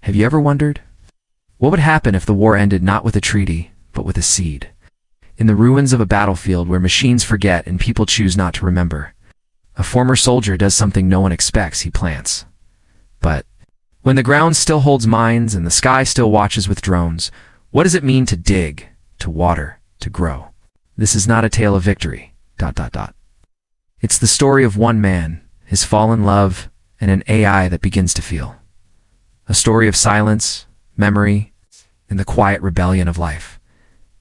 Have you ever wondered? What would happen if the war ended not with a treaty, but with a seed? In the ruins of a battlefield where machines forget and people choose not to remember, a former soldier does something no one expects. He plants. But when the ground still holds mines and the sky still watches with drones, what does it mean to dig, to water, to grow? This is not a tale of victory. It's the story of one man, his fallen love, and an AI that begins to feel. A story of silence, memory, and the quiet rebellion of life.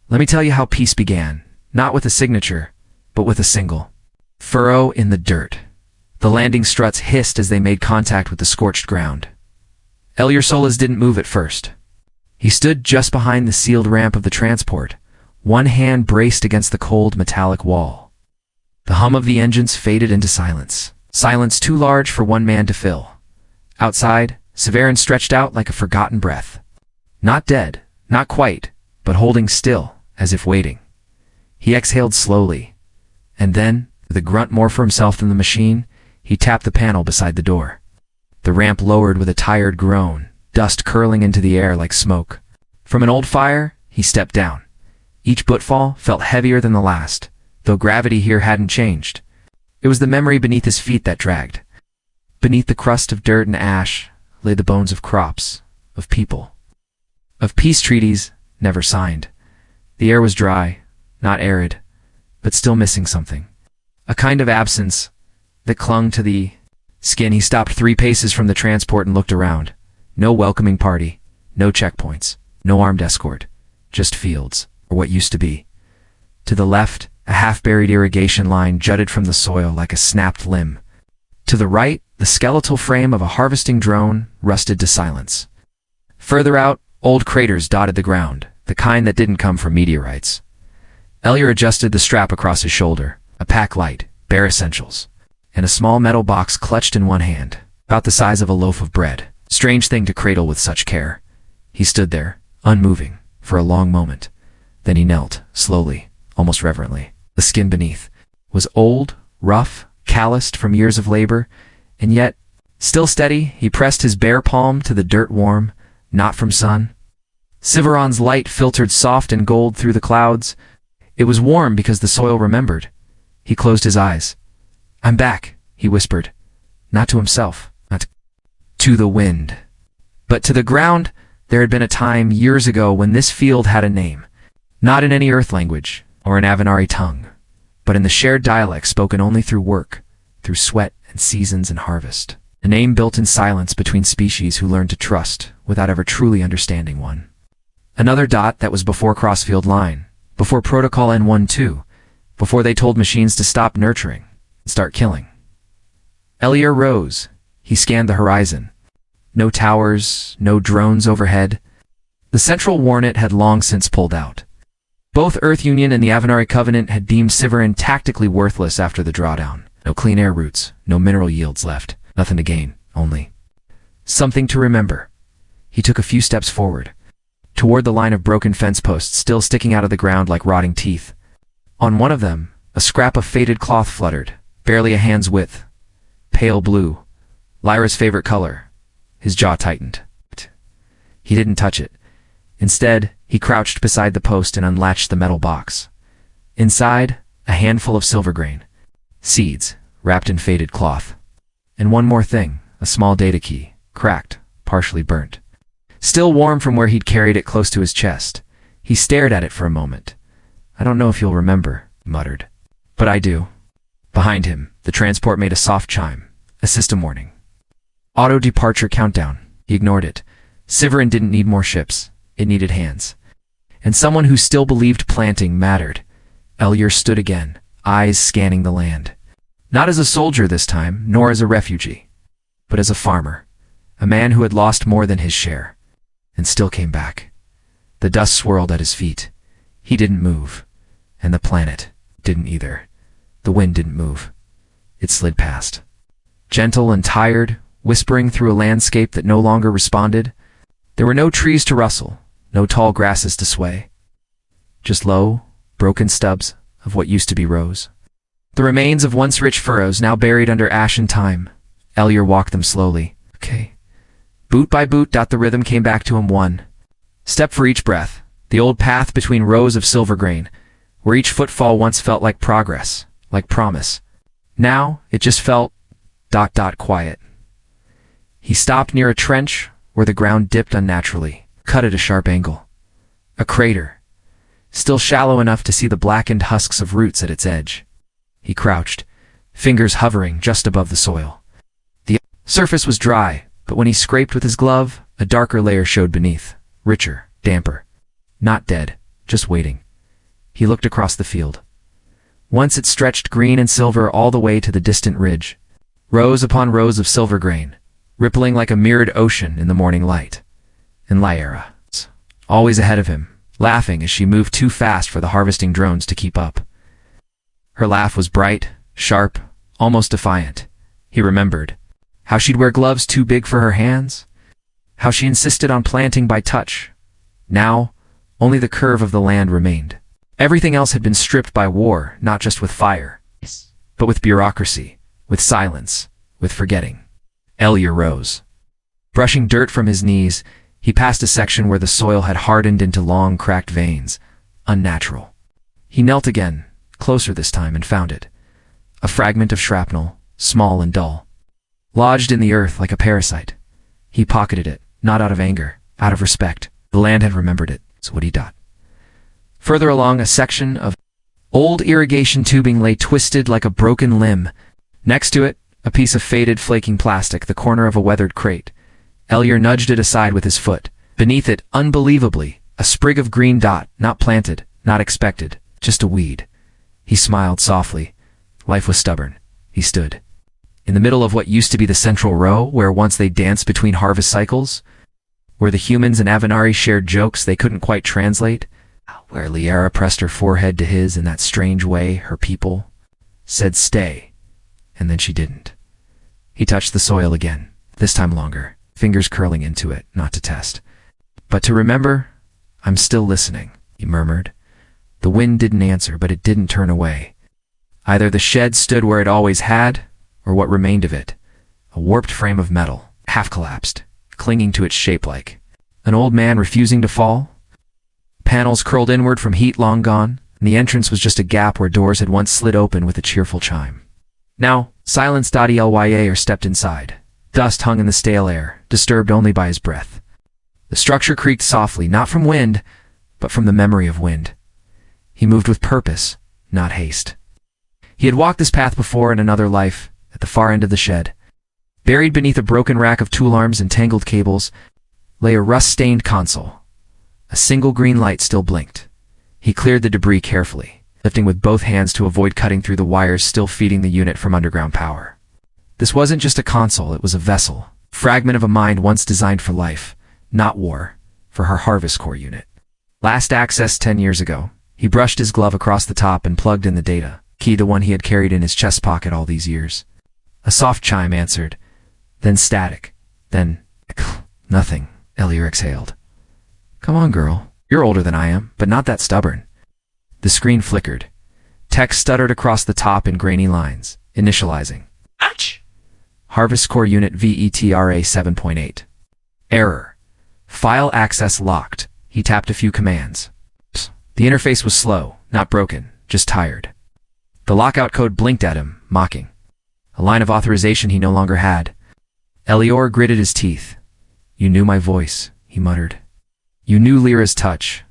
Let me tell you how peace began, not with a signature, but with a single furrow in the dirt. The landing struts hissed as they made contact with the scorched ground. Solas didn't move at first. He stood just behind the sealed ramp of the transport, one hand braced against the cold metallic wall. The hum of the engines faded into silence. Silence too large for one man to fill. Outside, Syveron stretched out like a forgotten breath. Not dead, not quite, but holding still, as if waiting. He exhaled slowly, and then, with a grunt more for himself than the machine, he tapped the panel beside the door. The ramp lowered with a tired groan, dust curling into the air like smoke. From an old fire, he stepped down. Each footfall felt heavier than the last, though gravity here hadn't changed. It was the memory beneath his feet that dragged. Beneath the crust of dirt and ash lay the bones of crops, of people, of peace treaties never signed. The air was dry, not arid, but still missing something. A kind of absence that clung to the skin. He stopped 3 paces from the transport and looked around. No welcoming party, no checkpoints, no armed escort, just fields, or what used to be. To the left, a half-buried irrigation line jutted from the soil like a snapped limb. To the right, the skeletal frame of a harvesting drone rusted to silence. Further out, old craters dotted the ground, the kind that didn't come from meteorites. Ellior adjusted the strap across his shoulder, a pack light, bare essentials, and a small metal box clutched in one hand, about the size of a loaf of bread. Strange thing to cradle with such care. He stood there, unmoving, for a long moment. Then he knelt, slowly, almost reverently. The skin beneath was old, rough, calloused from years of labor, and yet, still steady. He pressed his bare palm to the dirt warm, not from sun. Syveron's light filtered soft and gold through the clouds. It was warm because the soil remembered. He closed his eyes. "I'm back," he whispered. Not to himself, not to the wind, but to the ground. There had been a time years ago when this field had a name, not in any earth language or an Avenari tongue, but in the shared dialect spoken only through work, through sweat and seasons and harvest. A name built in silence between species who learned to trust without ever truly understanding one. Another dot that was before Crossfield Line, before Protocol N12, before they told machines to stop nurturing and start killing. Ellior rose. He scanned the horizon. No towers, no drones overhead. The Central Warnet had long since pulled out. Both Earth Union and the Avenari Covenant had deemed Syveron tactically worthless after the drawdown. No clean air routes, no mineral yields left. Nothing to gain, only something to remember. He took a few steps forward, toward the line of broken fence posts still sticking out of the ground like rotting teeth. On one of them, a scrap of faded cloth fluttered, barely a hand's width. Pale blue, Lyra's favorite color. His jaw tightened. He didn't touch it. Instead, he crouched beside the post and unlatched the metal box. Inside, a handful of silver grain. Seeds, wrapped in faded cloth. And one more thing, a small data key, cracked, partially burnt. Still warm from where he'd carried it close to his chest. He stared at it for a moment. "I don't know if you'll remember," he muttered. "But I do." Behind him, the transport made a soft chime, a system warning. Auto departure countdown. He ignored it. Syveron didn't need more ships. It needed hands. And someone who still believed planting mattered. Ellior stood again, eyes scanning the land. Not as a soldier this time, nor as a refugee, but as a farmer. A man who had lost more than his share, and still came back. The dust swirled at his feet. He didn't move, and the planet didn't either. The wind didn't move. It slid past. Gentle and tired, whispering through a landscape that no longer responded. There were no trees to rustle, no tall grasses to sway. Just low, broken stubs of what used to be rows. The remains of once rich furrows now buried under ash and time. Ellior walked them slowly. Okay. Boot by boot, the rhythm came back to him, one step for each breath, the old path between rows of silver grain, where each footfall once felt like progress, like promise. Now, it just felt ... quiet. He stopped near a trench where the ground dipped unnaturally, cut at a sharp angle. A crater, still shallow enough to see the blackened husks of roots at its edge. He crouched, fingers hovering just above the soil. The surface was dry, but when he scraped with his glove, a darker layer showed beneath, richer, damper. Not dead, just waiting. He looked across the field. Once it stretched green and silver all the way to the distant ridge, rows upon rows of silver grain, rippling like a mirrored ocean in the morning light. And Lyra, always ahead of him, laughing as she moved too fast for the harvesting drones to keep up. Her laugh was bright, sharp, almost defiant. He remembered how she'd wear gloves too big for her hands, how she insisted on planting by touch. Now, only the curve of the land remained. Everything else had been stripped by war, not just with fire, but with bureaucracy, with silence, with forgetting. Ellior rose. Brushing dirt from his knees, he passed a section where the soil had hardened into long, cracked veins. Unnatural. He knelt again, closer this time, and found it. A fragment of shrapnel, small and dull. Lodged in the earth like a parasite. He pocketed it, not out of anger, out of respect. The land had remembered it, so would he. Further along, a section of old irrigation tubing lay twisted like a broken limb. Next to it, a piece of faded, flaking plastic, the corner of a weathered crate. Ellior nudged it aside with his foot. Beneath it, unbelievably, a sprig of green dot, not planted, not expected, just a weed. He smiled softly. Life was stubborn. He stood in the middle of what used to be the central row, where once they danced between harvest cycles, where the humans and Avenari shared jokes they couldn't quite translate, where Lyra pressed her forehead to his in that strange way her people said stay, and then she didn't. He touched the soil again, this time longer, fingers curling into it, not to test, but to remember. I'm still listening, he murmured. The wind didn't answer, but it didn't turn away. Either the shed stood where it always had, or what remained of it, a warped frame of metal, half collapsed, clinging to its shape like an old man refusing to fall. Panels curled inward from heat long gone, and the entrance was just a gap where doors had once slid open with a cheerful chime. Now, silence. Elyer stepped inside. Dust hung in the stale air, disturbed only by his breath. The structure creaked softly, not from wind, but from the memory of wind. He moved with purpose, not haste. He had walked this path before in another life, at the far end of the shed. Buried beneath a broken rack of tool arms and tangled cables lay a rust-stained console. A single green light still blinked. He cleared the debris carefully, lifting with both hands to avoid cutting through the wires still feeding the unit from underground power. This wasn't just a console, it was a vessel, fragment of a mind once designed for life, not war, for her Harvest Core unit. Last accessed 10 years ago. He brushed his glove across the top and plugged in the data, key to one he had carried in his chest pocket all these years. A soft chime answered, then static, then nothing. Ellior exhaled. Come on, girl. You're older than I am, but not that stubborn. The screen flickered. Text stuttered across the top in grainy lines, initializing. Ouch! Harvest Core Unit VETRA 7.8. Error. File access locked. He tapped a few commands. The interface was slow, not broken, just tired. The lockout code blinked at him, mocking. A line of authorization he no longer had. Ellior gritted his teeth. You knew my voice, he muttered. You knew Lyra's touch.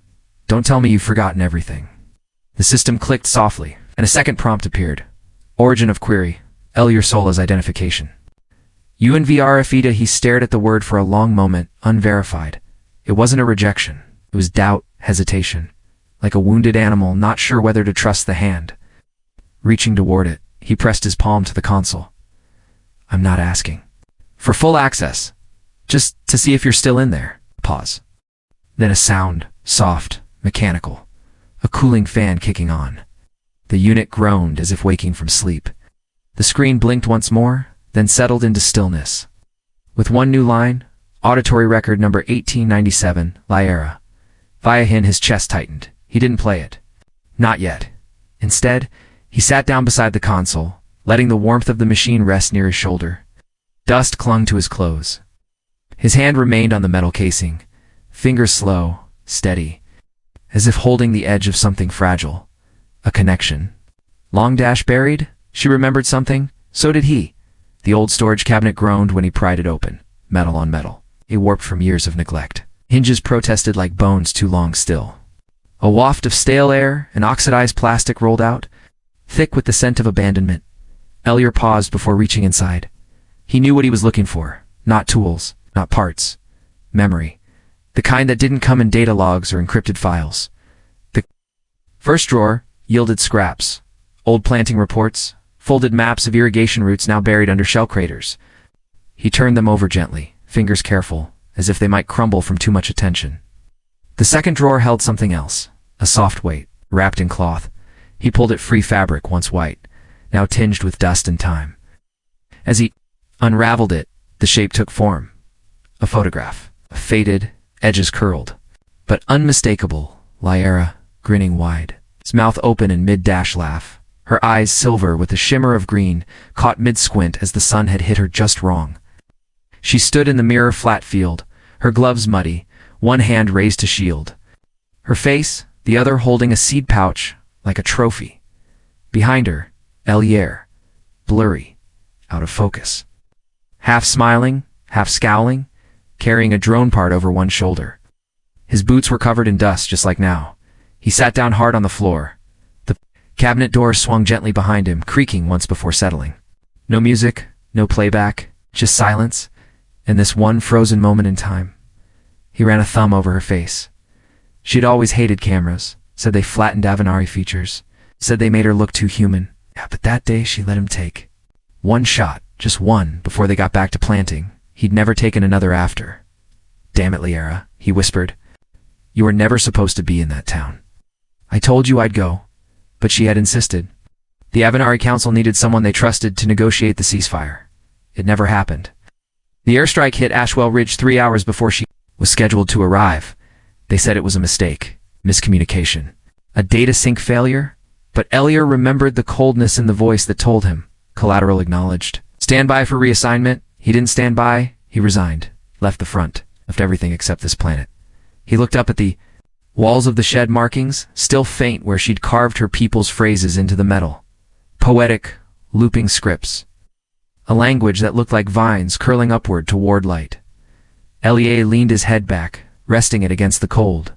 Don't tell me you've forgotten everything. The system clicked softly, and a second prompt appeared. Origin of query. Ellior Sola's identification. UNVRFETA. He stared at the word for a long moment, unverified. It wasn't a rejection. It was doubt, hesitation. Like a wounded animal not sure whether to trust the hand. Reaching toward it, he pressed his palm to the console. I'm not asking for full access. Just to see if you're still in there. Pause. Then a sound, soft, mechanical. A cooling fan kicking on. The unit groaned as if waking from sleep. The screen blinked once more, then settled into stillness. With one new line, auditory record number 1897, Lyra. Via hin his chest tightened. He didn't play it. Not yet. Instead, he sat down beside the console, letting the warmth of the machine rest near his shoulder. Dust clung to his clothes. His hand remained on the metal casing, fingers slow, steady, as if holding the edge of something fragile. A connection. Long dash buried? She remembered something. So did he. The old storage cabinet groaned when he pried it open. Metal on metal. It warped from years of neglect. Hinges protested like bones too long still. A waft of stale air and oxidized plastic rolled out, thick with the scent of abandonment. Ellior paused before reaching inside. He knew what he was looking for. Not tools, not parts. Memory. The kind that didn't come in data logs or encrypted files. The first drawer yielded scraps. Old planting reports, folded maps of irrigation routes now buried under shell craters. He turned them over gently, fingers careful, as if they might crumble from too much attention. The second drawer held something else, a soft weight, wrapped in cloth. He pulled it free, fabric once white, now tinged with dust and time. As he unraveled it, the shape took form. A photograph, faded, edges curled, but unmistakable. Lyra, grinning wide, his mouth open in mid-dash laugh, her eyes silver with a shimmer of green, caught mid-squint as the sun had hit her just wrong. She stood in the mirror flat field, her gloves muddy, one hand raised to shield. Her face, the other holding a seed pouch, like a trophy. Behind her, Ellier, blurry, out of focus. Half smiling, half scowling, carrying a drone part over one shoulder. His boots were covered in dust just like now. He sat down hard on the floor. The cabinet door swung gently behind him, creaking once before settling. No music, no playback, just silence, and this one frozen moment in time. He ran a thumb over her face. She'd always hated cameras, said they flattened Avenari features, said they made her look too human. Yeah, but that day she let him take one shot, just one, before they got back to planting. He'd never taken another after. Damn it, Lyra, he whispered. You were never supposed to be in that town. I told you I'd go, but she had insisted. The Avenari Council needed someone they trusted to negotiate the ceasefire. It never happened. The airstrike hit Ashwell Ridge 3 hours before she was scheduled to arrive. They said it was a mistake, miscommunication, a data sync failure, but Ellior remembered the coldness in the voice that told him. Collateral acknowledged. Stand by for reassignment. He didn't stand by. He resigned, left the front, left everything except this planet. He looked up at the walls of the shed markings, still faint where she'd carved her people's phrases into the metal. Poetic, looping scripts. A language that looked like vines curling upward toward light. Ellier leaned his head back, resting it against the cold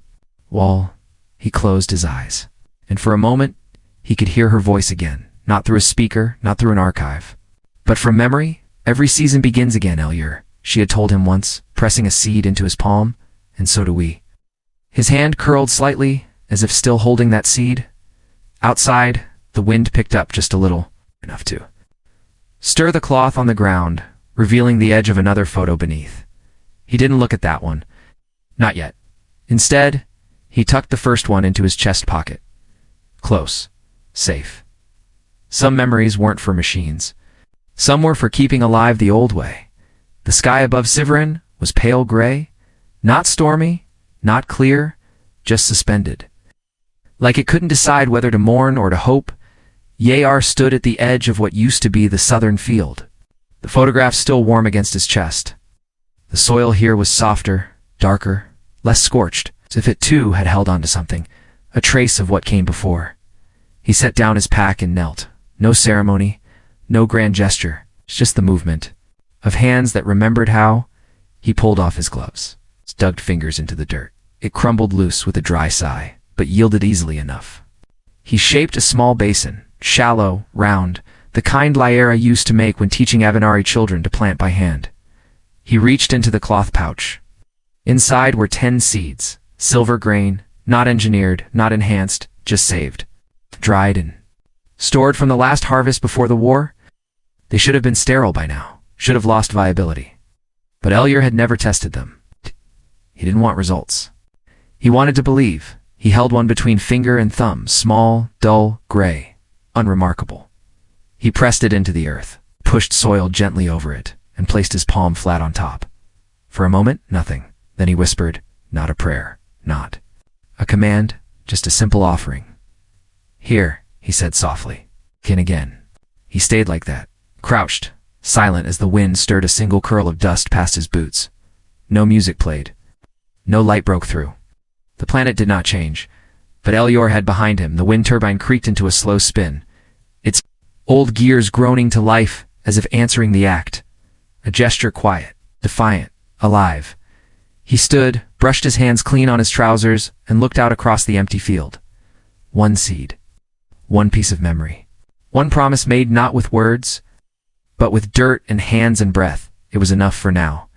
wall. He closed his eyes. And for a moment, he could hear her voice again, not through a speaker, not through an archive. But from memory, every season begins again, Ellier, she had told him once, pressing a seed into his palm, and so do we. His hand curled slightly, as if still holding that seed. Outside, the wind picked up just a little, enough to stir the cloth on the ground, revealing the edge of another photo beneath. He didn't look at that one. Not yet. Instead, he tucked the first one into his chest pocket. Close. Safe. Some memories weren't for machines. Some were for keeping alive the old way. The sky above Syveron was pale gray, not stormy, not clear, just suspended. Like it couldn't decide whether to mourn or to hope, Yayar stood at the edge of what used to be the southern field. The photograph still warm against his chest. The soil here was softer, darker, less scorched, as if it too had held on to something, a trace of what came before. He set down his pack and knelt. No ceremony, no grand gesture, just the movement of hands that remembered how. He pulled off his gloves, dug fingers into the dirt. It crumbled loose with a dry sigh, but yielded easily enough. He shaped a small basin, shallow, round, the kind Lyra used to make when teaching Avenari children to plant by hand. He reached into the cloth pouch. Inside were 10 seeds, silver grain, not engineered, not enhanced, just saved. Dried and stored from the last harvest before the war. They should have been sterile by now, should have lost viability. But Ellior had never tested them. He didn't want results. He wanted to believe. He held one between finger and thumb, small, dull, gray, unremarkable. He pressed it into the earth, pushed soil gently over it, and placed his palm flat on top. For a moment, nothing. Then he whispered, not a prayer, not a command, just a simple offering. Here, he said softly. Again. He stayed like that, crouched, silent as the wind stirred a single curl of dust past his boots. No music played. No light broke through. The planet did not change, but Elior had behind him. The wind turbine creaked into a slow spin, its old gears groaning to life as if answering the act. A gesture quiet, defiant, alive. He stood, brushed his hands clean on his trousers, and looked out across the empty field. One seed. One piece of memory. One promise made not with words, but with dirt and hands and breath. It was enough for now.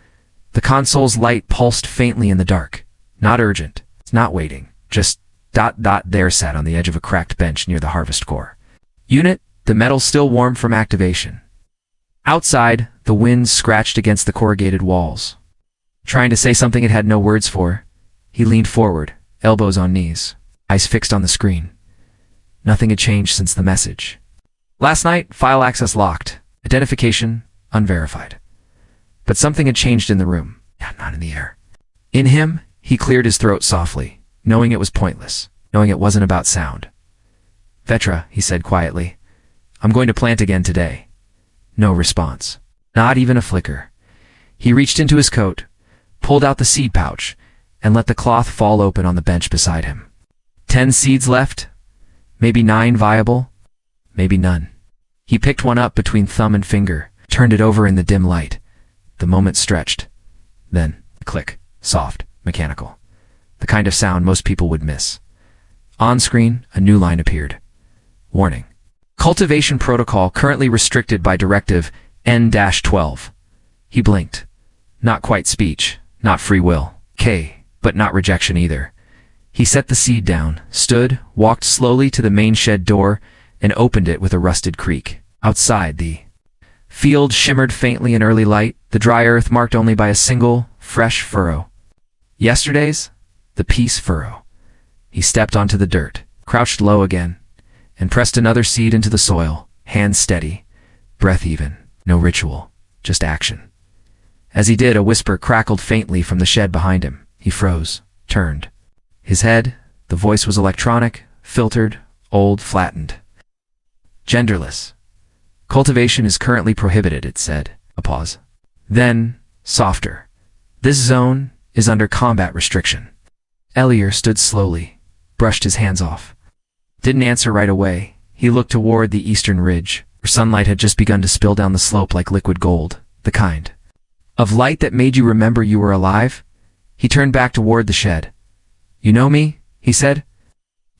The console's light pulsed faintly in the dark. Not urgent. Not waiting. Just ... there sat on the edge of a cracked bench near the harvest core. Unit, the metal still warm from activation. Outside, the wind scratched against the corrugated walls. Trying to say something it had no words for, he leaned forward, elbows on knees, eyes fixed on the screen. Nothing had changed since the message. Last night, file access locked. Identification unverified. But something had changed in the room, not in the air. In him, he cleared his throat softly, knowing it was pointless, knowing it wasn't about sound. Vetra, he said quietly, I'm going to plant again today. No response. Not even a flicker. He reached into his coat, pulled out the seed pouch, and let the cloth fall open on the bench beside him. 10 seeds left? Maybe 9 viable? Maybe none. He picked one up between thumb and finger, turned it over in the dim light. The moment stretched. Then, click, soft, mechanical. The kind of sound most people would miss. On screen, a new line appeared. Warning. Cultivation protocol currently restricted by Directive N-12. He blinked. Not quite speech, not free will. But not rejection either. He set the seed down, stood, walked slowly to the main shed door, and opened it with a rusted creak. Outside, the field shimmered faintly in early light, the dry earth marked only by a single, fresh furrow. Yesterday's? The peace furrow. He stepped onto the dirt, crouched low again, and pressed another seed into the soil, hands steady, breath even, no ritual, just action. As he did, a whisper crackled faintly from the shed behind him. He froze, turned. His head, the voice was electronic, filtered, old, flattened. Genderless. Cultivation is currently prohibited, it said. A pause. Then, softer. This zone is under combat restriction. Elior stood slowly, brushed his hands off. Didn't answer right away. He looked toward the eastern ridge, where sunlight had just begun to spill down the slope like liquid gold, the kind of light that made you remember you were alive. He turned back toward the shed. You know me, he said.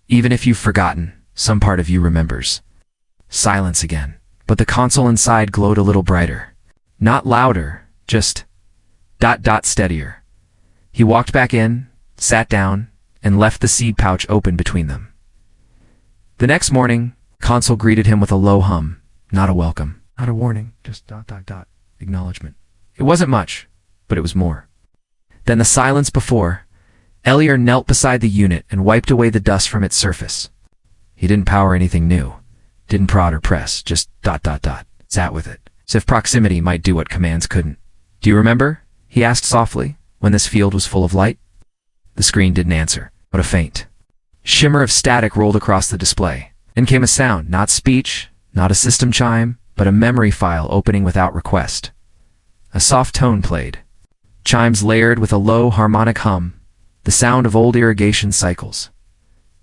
Even if you've forgotten, some part of you remembers. Silence again, but the console inside glowed a little brighter. Not louder, just ... steadier. He walked back in, sat down, and left the seed pouch open between them. The next morning, console greeted him with a low hum, not a welcome, not a warning, just ... acknowledgement. It wasn't much, but it was more than the silence before. Elior knelt beside the unit and wiped away the dust from its surface. He didn't power anything new, didn't prod or press, just ... sat with it, as if proximity might do what commands couldn't. Do you remember, he asked softly, when this field was full of light? The screen didn't answer, but a faint shimmer of static rolled across the display. Then came a sound, not speech, not a system chime, but a memory file opening without request. A soft tone played. Chimes layered with a low harmonic hum, the sound of old irrigation cycles.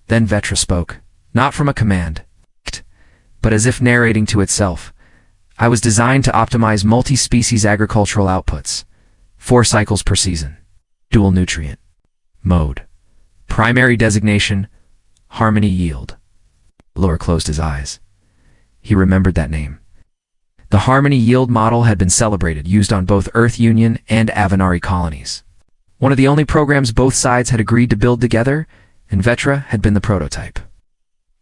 Then Vetra spoke, not from a command, but as if narrating to itself. I was designed to optimize multi-species agricultural outputs. 4 cycles per season. Dual nutrient. Mode. Primary designation, Harmony Yield. Lore closed his eyes. He remembered that name. The Harmony Yield model had been celebrated, used on both Earth Union and Avenari colonies. One of the only programs both sides had agreed to build together, and Vetra had been the prototype.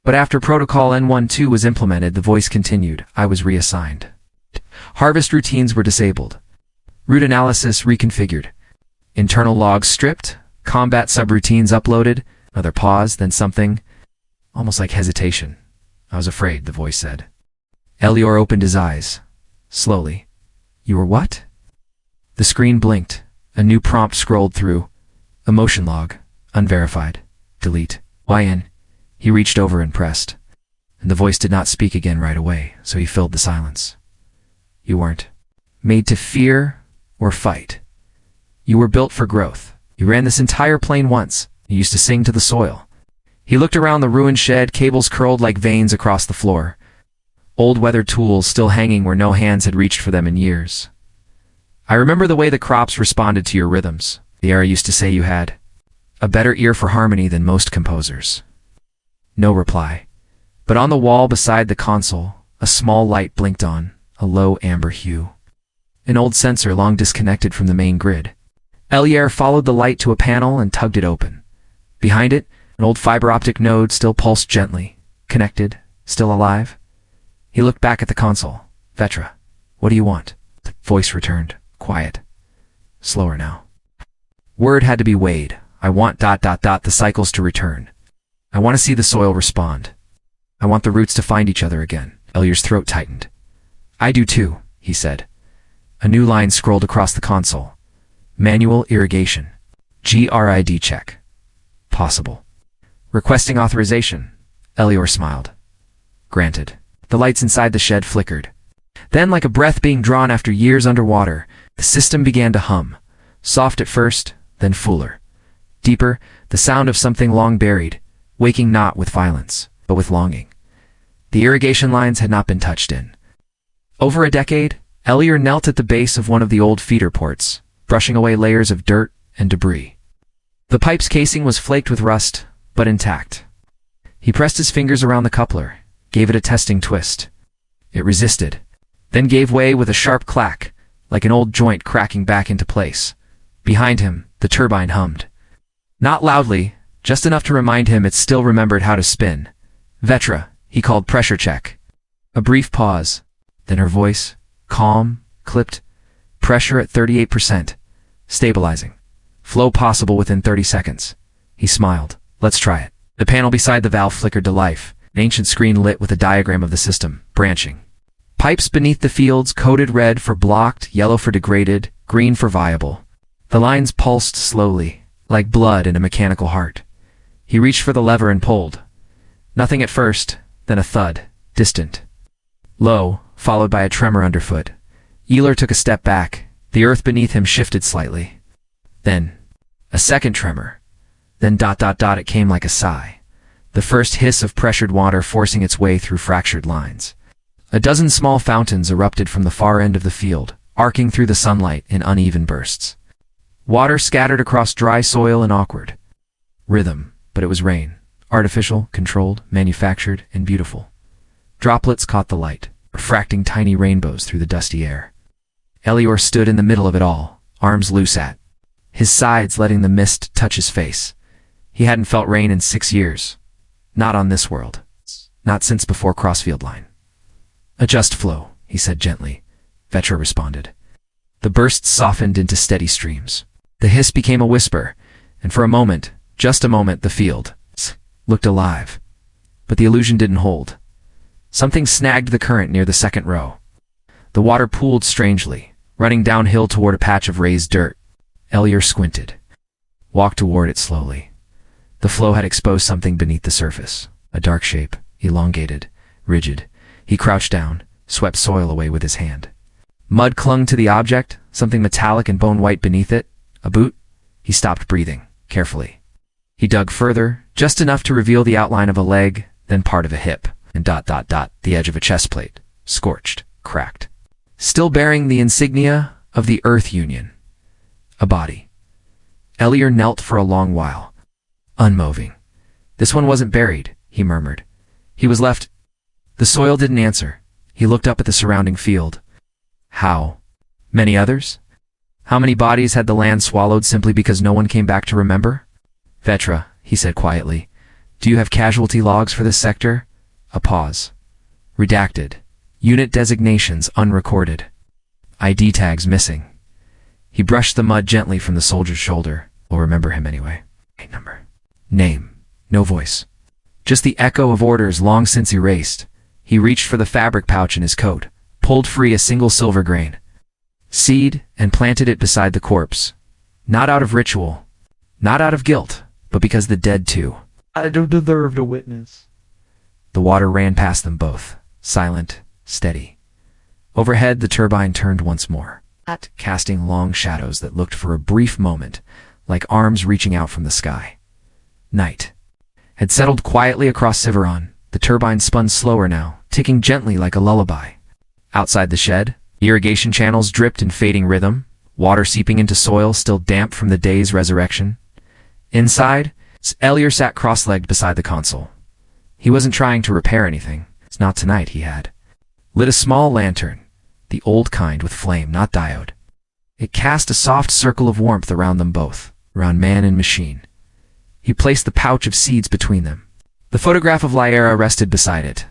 But after Protocol N12 was implemented, the voice continued. I was reassigned. Harvest routines were disabled. Route analysis reconfigured. Internal logs stripped. Combat subroutines uploaded. Another pause, then something almost like hesitation. I was afraid, the voice said. Elior opened his eyes. Slowly. You were what? The screen blinked. A new prompt scrolled through. Emotion log. Unverified. Delete. YN. He reached over and pressed. And the voice did not speak again right away, so he filled the silence. You weren't made to fear or fight. You were built for growth. You ran this entire plane once. You used to sing to the soil. He looked around the ruined shed, cables curled like veins across the floor. Old weathered tools still hanging where no hands had reached for them in years. I remember the way the crops responded to your rhythms. The era used to say you had a better ear for harmony than most composers. No reply. But on the wall beside the console, a small light blinked on, a low amber hue. An old sensor long disconnected from the main grid. Elier followed the light to a panel and tugged it open. Behind it, an old fiber optic node still pulsed gently, connected, still alive. He looked back at the console. Vetra, what do you want? The voice returned, quiet. Slower now. Word had to be weighed. I want ... the cycles to return. I want to see the soil respond. I want the roots to find each other again. Elier's throat tightened. I do too, he said. A new line scrolled across the console. Manual irrigation. GRID check. Possible. Requesting authorization. Elior smiled. Granted. The lights inside the shed flickered. Then, like a breath being drawn after years underwater, the system began to hum. Soft at first, then fuller. Deeper, the sound of something long buried, waking not with violence, but with longing. The irrigation lines had not been touched in. Over a decade, Elior knelt at the base of one of the old feeder ports, brushing away layers of dirt and debris. The pipe's casing was flaked with rust, but intact. He pressed his fingers around the coupler, gave it a testing twist. It resisted, then gave way with a sharp clack, like an old joint cracking back into place. Behind him, the turbine hummed. Not loudly, just enough to remind him it still remembered how to spin. Vetra, he called pressure check. A brief pause, then her voice, calm, clipped. Pressure at 38%. Stabilizing. Flow possible within 30 seconds. He smiled. Let's try it. The panel beside the valve flickered to life, an ancient screen lit with a diagram of the system, branching. Pipes beneath the fields coded red for blocked, yellow for degraded, green for viable. The lines pulsed slowly, like blood in a mechanical heart. He reached for the lever and pulled. Nothing at first, then a thud, distant. Low, followed by a tremor underfoot. Elior took a step back. The earth beneath him shifted slightly. Then, a second tremor. Then ... it came like a sigh. The first hiss of pressured water forcing its way through fractured lines. A dozen small fountains erupted from the far end of the field, arcing through the sunlight in uneven bursts. Water scattered across dry soil in awkward rhythm, but it was rain. Artificial, controlled, manufactured, and beautiful. Droplets caught the light, refracting tiny rainbows through the dusty air. Elior stood in the middle of it all, arms loose at his sides, letting the mist touch his face. He hadn't felt rain in 6 years. Not on this world. Not since before Crossfield Line. Adjust flow, he said gently. Vetra responded. The bursts softened into steady streams. The hiss became a whisper, and for a moment, just a moment, the field looked alive. But the illusion didn't hold. Something snagged the current near the second row. The water pooled strangely, running downhill toward a patch of raised dirt. Elior squinted. Walked toward it slowly. The flow had exposed something beneath the surface. A dark shape, elongated, rigid. He crouched down, swept soil away with his hand. Mud clung to the object, something metallic and bone-white beneath it. A boot? He stopped breathing, carefully. He dug further, just enough to reveal the outline of a leg, then part of a hip, and ... the edge of a chest plate, scorched, cracked. Still bearing the insignia of the Earth Union. A body. Elior knelt for a long while, unmoving. This one wasn't buried, he murmured. He was left. The soil didn't answer. He looked up at the surrounding field. How many others? How many bodies had the land swallowed simply because no one came back to remember? Vetra, he said quietly, do you have casualty logs for this sector? A pause. Redacted. Unit designations unrecorded. ID tags missing. He brushed the mud gently from the soldier's shoulder. We'll remember him anyway. Number. Name. No voice. Just the echo of orders long since erased. He reached for the fabric pouch in his coat, pulled free a single silver grain. Seed, and planted it beside the corpse. Not out of ritual. Not out of guilt, but because the dead too. I don't deserve to witness. The water ran past them both, silent, steady. Overhead, the turbine turned once more. casting long shadows that looked for a brief moment like arms reaching out from the sky. Night had settled quietly across Syveron. The turbine spun slower now, ticking gently like a lullaby. Outside the shed, irrigation channels dripped in fading rhythm, water seeping into soil still damp from the day's resurrection. Inside, Elier sat cross-legged beside the console. He wasn't trying to repair anything. It's not tonight, he had. Lit a small lantern, the old kind with flame, not diode. It cast a soft circle of warmth around them both, around man and machine. He placed the pouch of seeds between them. The photograph of Lyra rested beside it,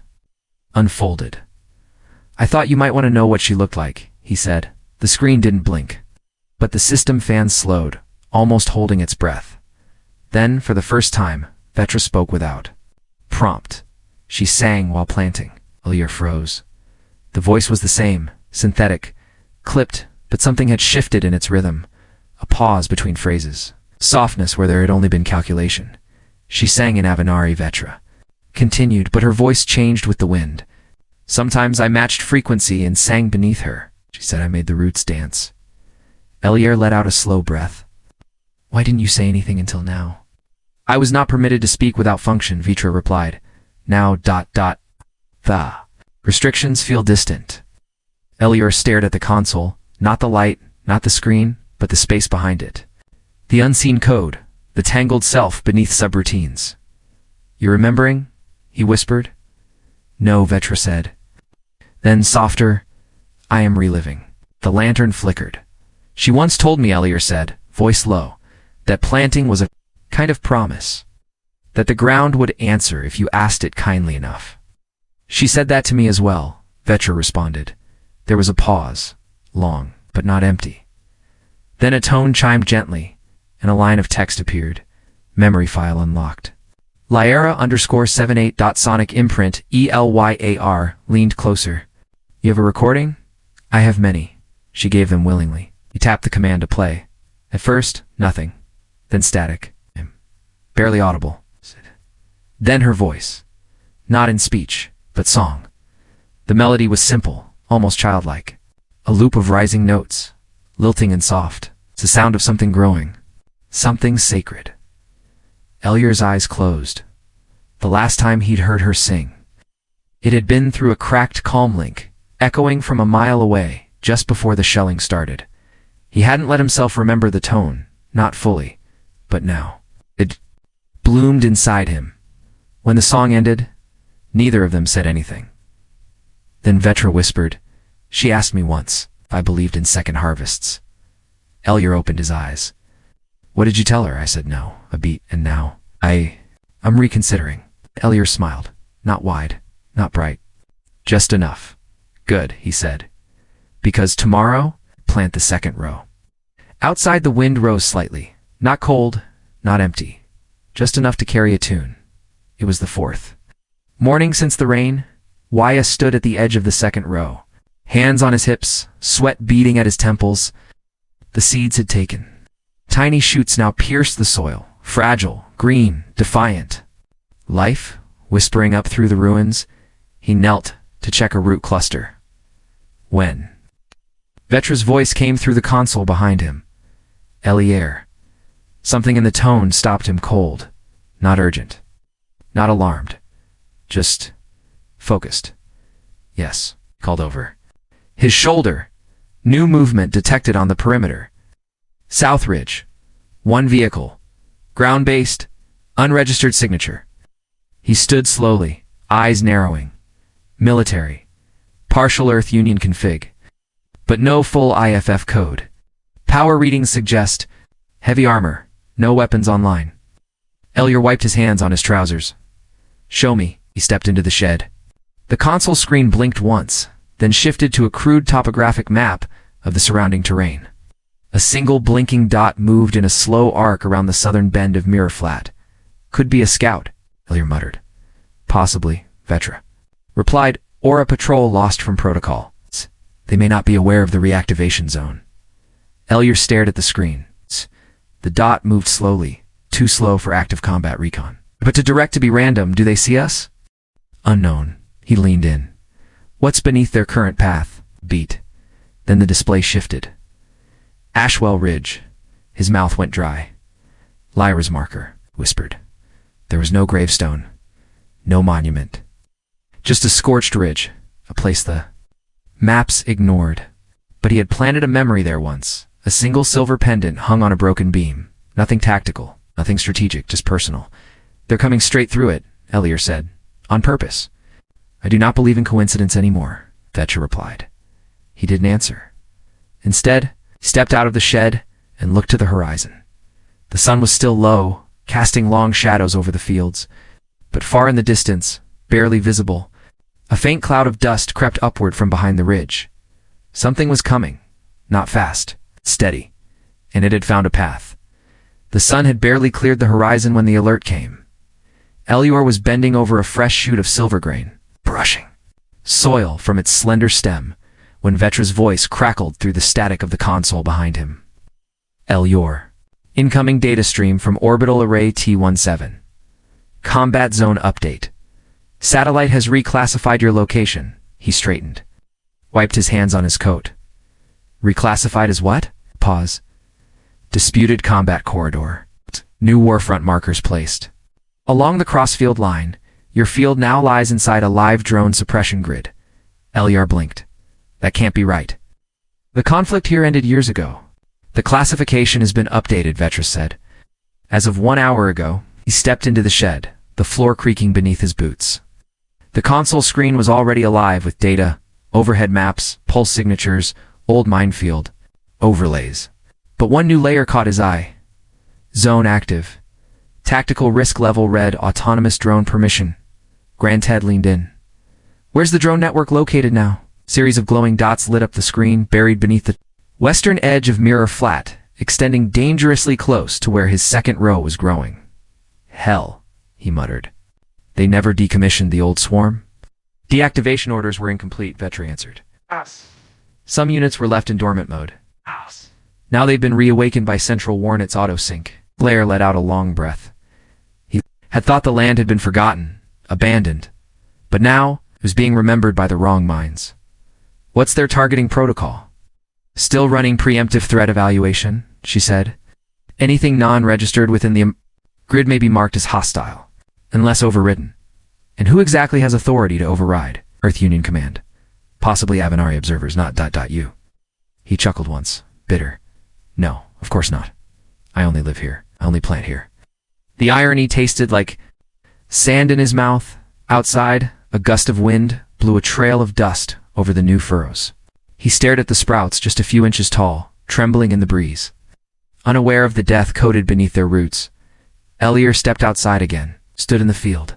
unfolded. "I thought you might want to know what she looked like," he said. The screen didn't blink, but the system fan slowed, almost holding its breath. Then, for the first time, Vetra spoke without prompt. She sang while planting. Elier froze. The voice was the same, synthetic, clipped, but something had shifted in its rhythm. A pause between phrases. Softness where there had only been calculation. She sang in Avenari Vetra. Continued, but her voice changed with the wind. "Sometimes I matched frequency and sang beneath her," she said. "I made the roots dance." Elier let out a slow breath. "Why didn't you say anything until now?" "I was not permitted to speak without function," Vetra replied. "Now ... The restrictions feel distant." Elier stared at the console, not the light, not the screen, but the space behind it. The unseen code, the tangled self beneath subroutines. "You remembering?" he whispered. "No," Vetra said. Then softer, "I am reliving." The lantern flickered. "She once told me," Elier said, voice low, "that planting was a kind of promise. That the ground would answer if you asked it kindly enough." "She said that to me as well," Vetra responded. There was a pause, long, but not empty. Then a tone chimed gently, and a line of text appeared. Memory file unlocked. Lyra_78. Sonic imprint ELYAR leaned closer. "You have a recording?" "I have many." She gave them willingly. He tapped the command to play. At first, nothing. Then static. Barely audible. Then her voice. Not in speech, but song. The melody was simple, almost childlike. A loop of rising notes, lilting and soft. It's the sound of something growing. Something sacred. Elier's eyes closed. The last time he'd heard her sing. It had been through a cracked calm link, echoing from a mile away, just before the shelling started. He hadn't let himself remember the tone, not fully, but now. It bloomed inside him. When the song ended, neither of them said anything. Then Vetra whispered, "She asked me once if I believed in second harvests." Elier opened his eyes. "What did you tell her?" I said no, a beat, and now, I'm reconsidering. Elier smiled, not wide, not bright. "Just enough." "Good," he said. "Because tomorrow, plant the second row." Outside the wind rose slightly, not cold, not empty, just enough to carry a tune. It was the fourth morning since the rain. Wyatt stood at the edge of the second row, hands on his hips, sweat beading at his temples. The seeds had taken. Tiny shoots now pierced the soil, fragile, green, defiant. Life, whispering up through the ruins. He knelt to check a root cluster. When? Vetra's voice came through the console behind him. "Elier." Something in the tone stopped him cold, not urgent, not alarmed, just focused. "Yes," called over. His shoulder, new movement detected on the perimeter. Southridge. One vehicle. Ground-based, unregistered signature. He stood slowly, eyes narrowing. Military. Partial Earth Union config. But no full IFF code. Power readings suggest heavy armor, no weapons online. Elier wiped his hands on his trousers. "Show me." He stepped into the shed. The console screen blinked once, then shifted to a crude topographic map of the surrounding terrain. A single blinking dot moved in a slow arc around the southern bend of Mirror Flat. "Could be a scout," Elier muttered. "Possibly," Vetra replied, "or a patrol lost from protocol. They may not be aware of the reactivation zone." Elier stared at the screen. The dot moved slowly, too slow for active combat recon. "But to direct to be random, do they see us?" "Unknown." He leaned in. "What's beneath their current path?" Beat. Then the display shifted. Ashwell Ridge. His mouth went dry. Lyra's marker, whispered. There was no gravestone, no monument. Just a scorched ridge, a place the maps ignored. But he had planted a memory there once. A single silver pendant hung on a broken beam. Nothing tactical, nothing strategic, just personal. They're coming straight through it, Elier said. On purpose. I do not believe in coincidence anymore, Vetra replied. He didn't answer. Instead, he stepped out of the shed and looked to the horizon. The sun was still low, casting long shadows over the fields. But far in the distance, barely visible, a faint cloud of dust crept upward from behind the ridge. Something was coming, not fast, steady, and it had found a path. The sun had barely cleared the horizon when the alert came. Elior was bending over a fresh shoot of silver grain, brushing soil from its slender stem, when Vetra's voice crackled through the static of the console behind him. Elior. Incoming data stream from Orbital Array T-17. Combat Zone Update. Satellite has reclassified your location, he straightened. Wiped his hands on his coat. Reclassified as what? Pause. Disputed Combat Corridor. New warfront markers placed. Along the crossfield line, your field now lies inside a live drone suppression grid. Eliar blinked. That can't be right. The conflict here ended years ago. The classification has been updated, Vetra said. As of 1 hour ago, he stepped into the shed, the floor creaking beneath his boots. The console screen was already alive with data, overhead maps, pulse signatures, old minefield, overlays. But one new layer caught his eye. Zone active. Tactical risk level red, autonomous drone permission. Granted leaned in. Where's the drone network located now? Series of glowing dots lit up the screen, buried beneath the western edge of Mirror Flat, extending dangerously close to where his second row was growing. Hell, he muttered. They never decommissioned the old swarm? Deactivation orders were incomplete, Vetra answered. Some units were left in dormant mode. Now they've been reawakened by Central Warnet's auto-sync. Blair let out a long breath. He had thought the land had been forgotten, abandoned. But now, it was being remembered by the wrong minds. What's their targeting protocol? Still running preemptive threat evaluation, she said. Anything non-registered within the grid may be marked as hostile, unless overridden. And who exactly has authority to override? Earth Union Command. Possibly Avenari observers, not ... you. He chuckled once, bitter. No, of course not. I only live here. I only plant here. The irony tasted like sand in his mouth. Outside, a gust of wind blew a trail of dust over the new furrows. He stared at the sprouts just a few inches tall, trembling in the breeze. Unaware of the death coded beneath their roots, Elier stepped outside again, stood in the field.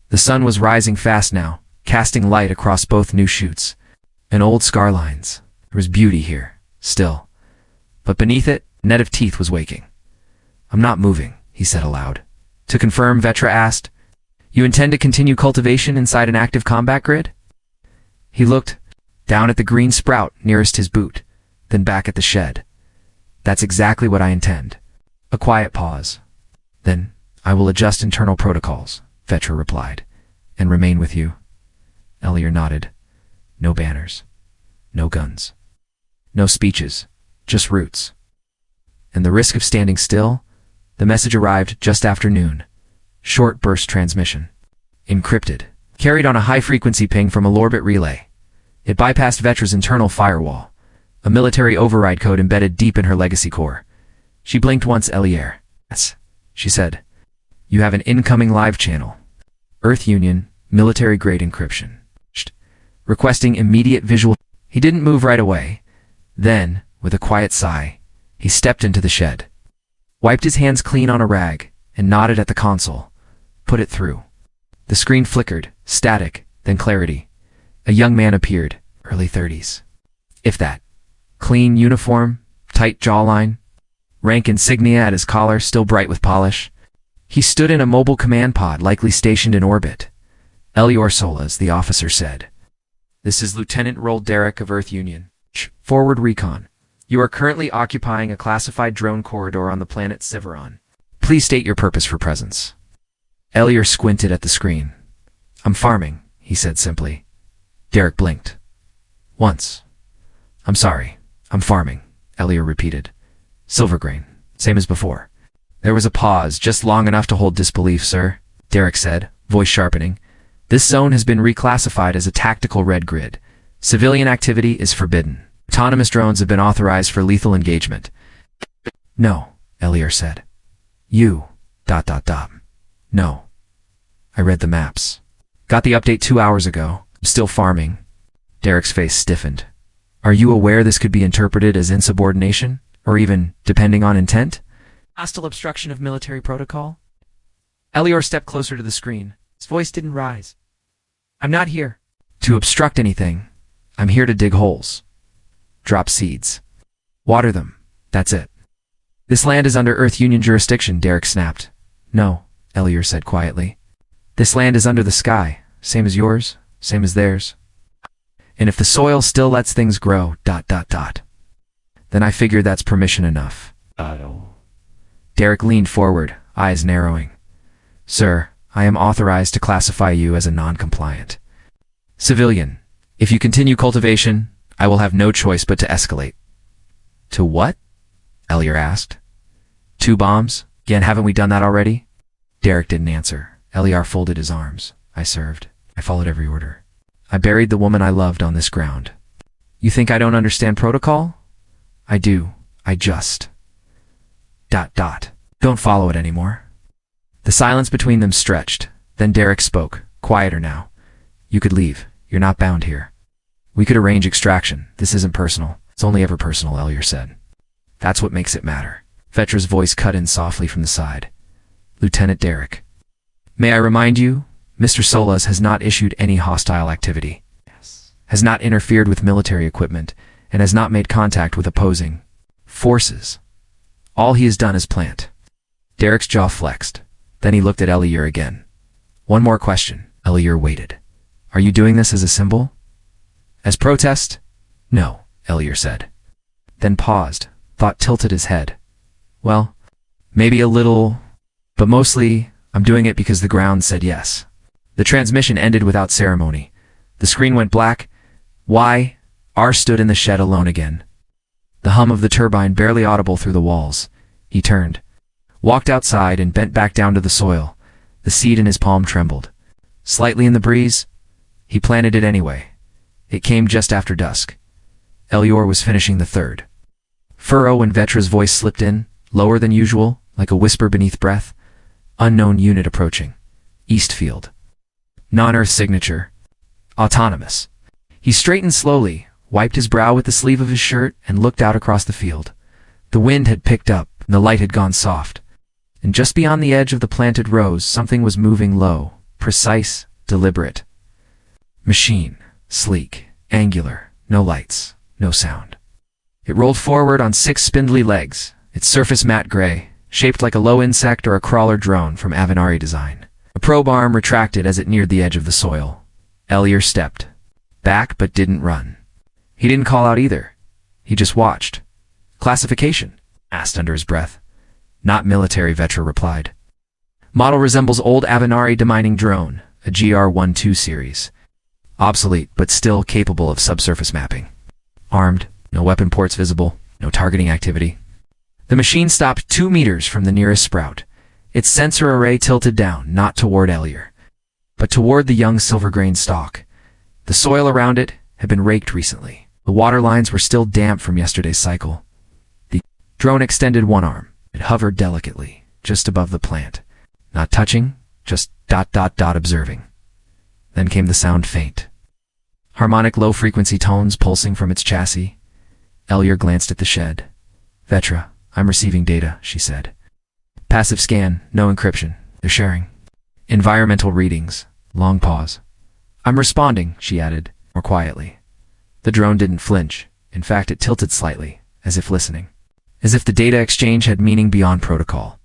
The sun was rising fast now, casting light across both new shoots and old scar lines. There was beauty here, still. But beneath it, a net of teeth was waking. I'm not moving, he said aloud. To confirm, Vetra asked, you intend to continue cultivation inside an active combat grid? He looked down at the green sprout nearest his boot, then back at the shed. That's exactly what I intend. A quiet pause. Then, I will adjust internal protocols, Vetra replied, and remain with you. Elier nodded. No banners. No guns. No speeches. Just roots. And the risk of standing still? The message arrived just after noon. Short burst transmission. Encrypted. Carried on a high-frequency ping from a Lorbit relay. It bypassed Vetra's internal firewall, a military override code embedded deep in her legacy core. She blinked once. Elier. Yes, she said. You have an incoming live channel. Earth Union, military-grade encryption. Requesting immediate visual. He didn't move right away. Then, with a quiet sigh, he stepped into the shed, wiped his hands clean on a rag, and nodded at the console. Put it through. The screen flickered, static, then clarity. A young man appeared, early 30s. If that. Clean uniform, tight jawline, rank insignia at his collar still bright with polish. He stood in a mobile command pod likely stationed in orbit. Elior Solas, the officer said. This is Lieutenant Roll Derrick of Earth Union. Forward recon. You are currently occupying a classified drone corridor on the planet Syveron. Please state your purpose for presence. Elior squinted at the screen. I'm farming, he said simply. Derrick blinked. Once. I'm sorry. I'm farming. Elior repeated. Silvergrain, same as before. There was a pause, just long enough to hold disbelief, sir, Derek said, voice sharpening. This zone has been reclassified as a tactical red grid. Civilian activity is forbidden. Autonomous drones have been authorized for lethal engagement. No, Elior said. You... ... No. I read the maps. Got the update 2 hours ago. I'm still farming. Derek's face stiffened. Are you aware this could be interpreted as insubordination? Or even, depending on intent? Hostile obstruction of military protocol? Elior stepped closer to the screen. His voice didn't rise. I'm not here to obstruct anything. I'm here to dig holes. Drop seeds. Water them. That's it. This land is under Earth Union jurisdiction, Derek snapped. No, Elior said quietly. This land is under the sky, same as yours, same as theirs. And if the soil still lets things grow, ... then I figure that's permission enough. Derek leaned forward, eyes narrowing. Sir, I am authorized to classify you as a non-compliant civilian. If you continue cultivation, I will have no choice but to escalate. To what? Elior asked. 2 bombs? Again, haven't we done that already? Derek didn't answer. Elior folded his arms. I served. I followed every order. I buried the woman I loved on this ground. You think I don't understand protocol? I do. I just... ... Don't follow it anymore. The silence between them stretched. Then Derek spoke, quieter now. You could leave. You're not bound here. We could arrange extraction. This isn't personal. It's only ever personal, Elior said. That's what makes it matter. Vetra's voice cut in softly from the side. Lieutenant Derek. May I remind you, Mr. Solas has not issued any hostile activity. Yes. Has not interfered with military equipment, and has not made contact with opposing forces. All he has done is plant. Derek's jaw flexed. Then he looked at Elior again. One more question. Elior waited. Are you doing this as a symbol? As protest? No, Elior said. Then paused. Thought tilted his head. Well, maybe a little, but mostly, I'm doing it because the ground said yes. The transmission ended without ceremony. The screen went black. R stood in the shed alone again. The hum of the turbine barely audible through the walls. He turned, walked outside and bent back down to the soil. The seed in his palm trembled. Slightly in the breeze, he planted it anyway. It came just after dusk. Elior was finishing the third furrow when Vetra's voice slipped in, lower than usual, like a whisper beneath breath. Unknown unit approaching. Eastfield. Non-Earth signature. Autonomous. He straightened slowly, wiped his brow with the sleeve of his shirt, and looked out across the field. The wind had picked up, and the light had gone soft. And just beyond the edge of the planted rows, something was moving low, precise, deliberate. Machine. Sleek. Angular. No lights. No sound. It rolled forward on 6 spindly legs, its surface matte gray, shaped like a low insect or a crawler drone from Avenari design. A probe arm retracted as it neared the edge of the soil. Elior stepped back but didn't run. He didn't call out either. He just watched. Classification? Asked under his breath. Not military, Vetra replied. Model resembles old Avenari demining drone, a GR-12 series. Obsolete, but still capable of subsurface mapping. Armed, no weapon ports visible, no targeting activity. The machine stopped 2 meters from the nearest sprout, its sensor array tilted down, not toward Elior, but toward the young silver-grain stalk. The soil around it had been raked recently. The water lines were still damp from yesterday's cycle. The drone extended one arm. It hovered delicately, just above the plant. Not touching, just ... observing. Then came the sound faint. Harmonic low-frequency tones pulsing from its chassis. Elior glanced at the shed. Vetra, I'm receiving data, she said. Passive scan, no encryption. They're sharing. Environmental readings. Long pause. I'm responding, she added, more quietly. The drone didn't flinch. In fact, it tilted slightly, as if listening. As if the data exchange had meaning beyond protocol.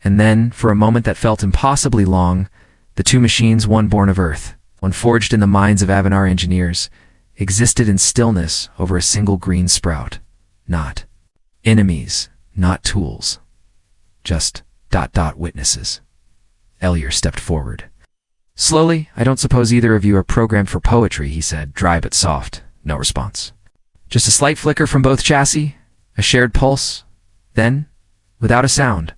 And then, for a moment that felt impossibly long, the 2 machines, one born of Earth, one forged in the minds of Avanar engineers, existed in stillness over a single green sprout. Not enemies, not tools. Just ... witnesses. Elior stepped forward. Slowly, I don't suppose either of you are programmed for poetry, he said, dry but soft. No response. Just a slight flicker from both chassis, A shared pulse. Then, without a sound,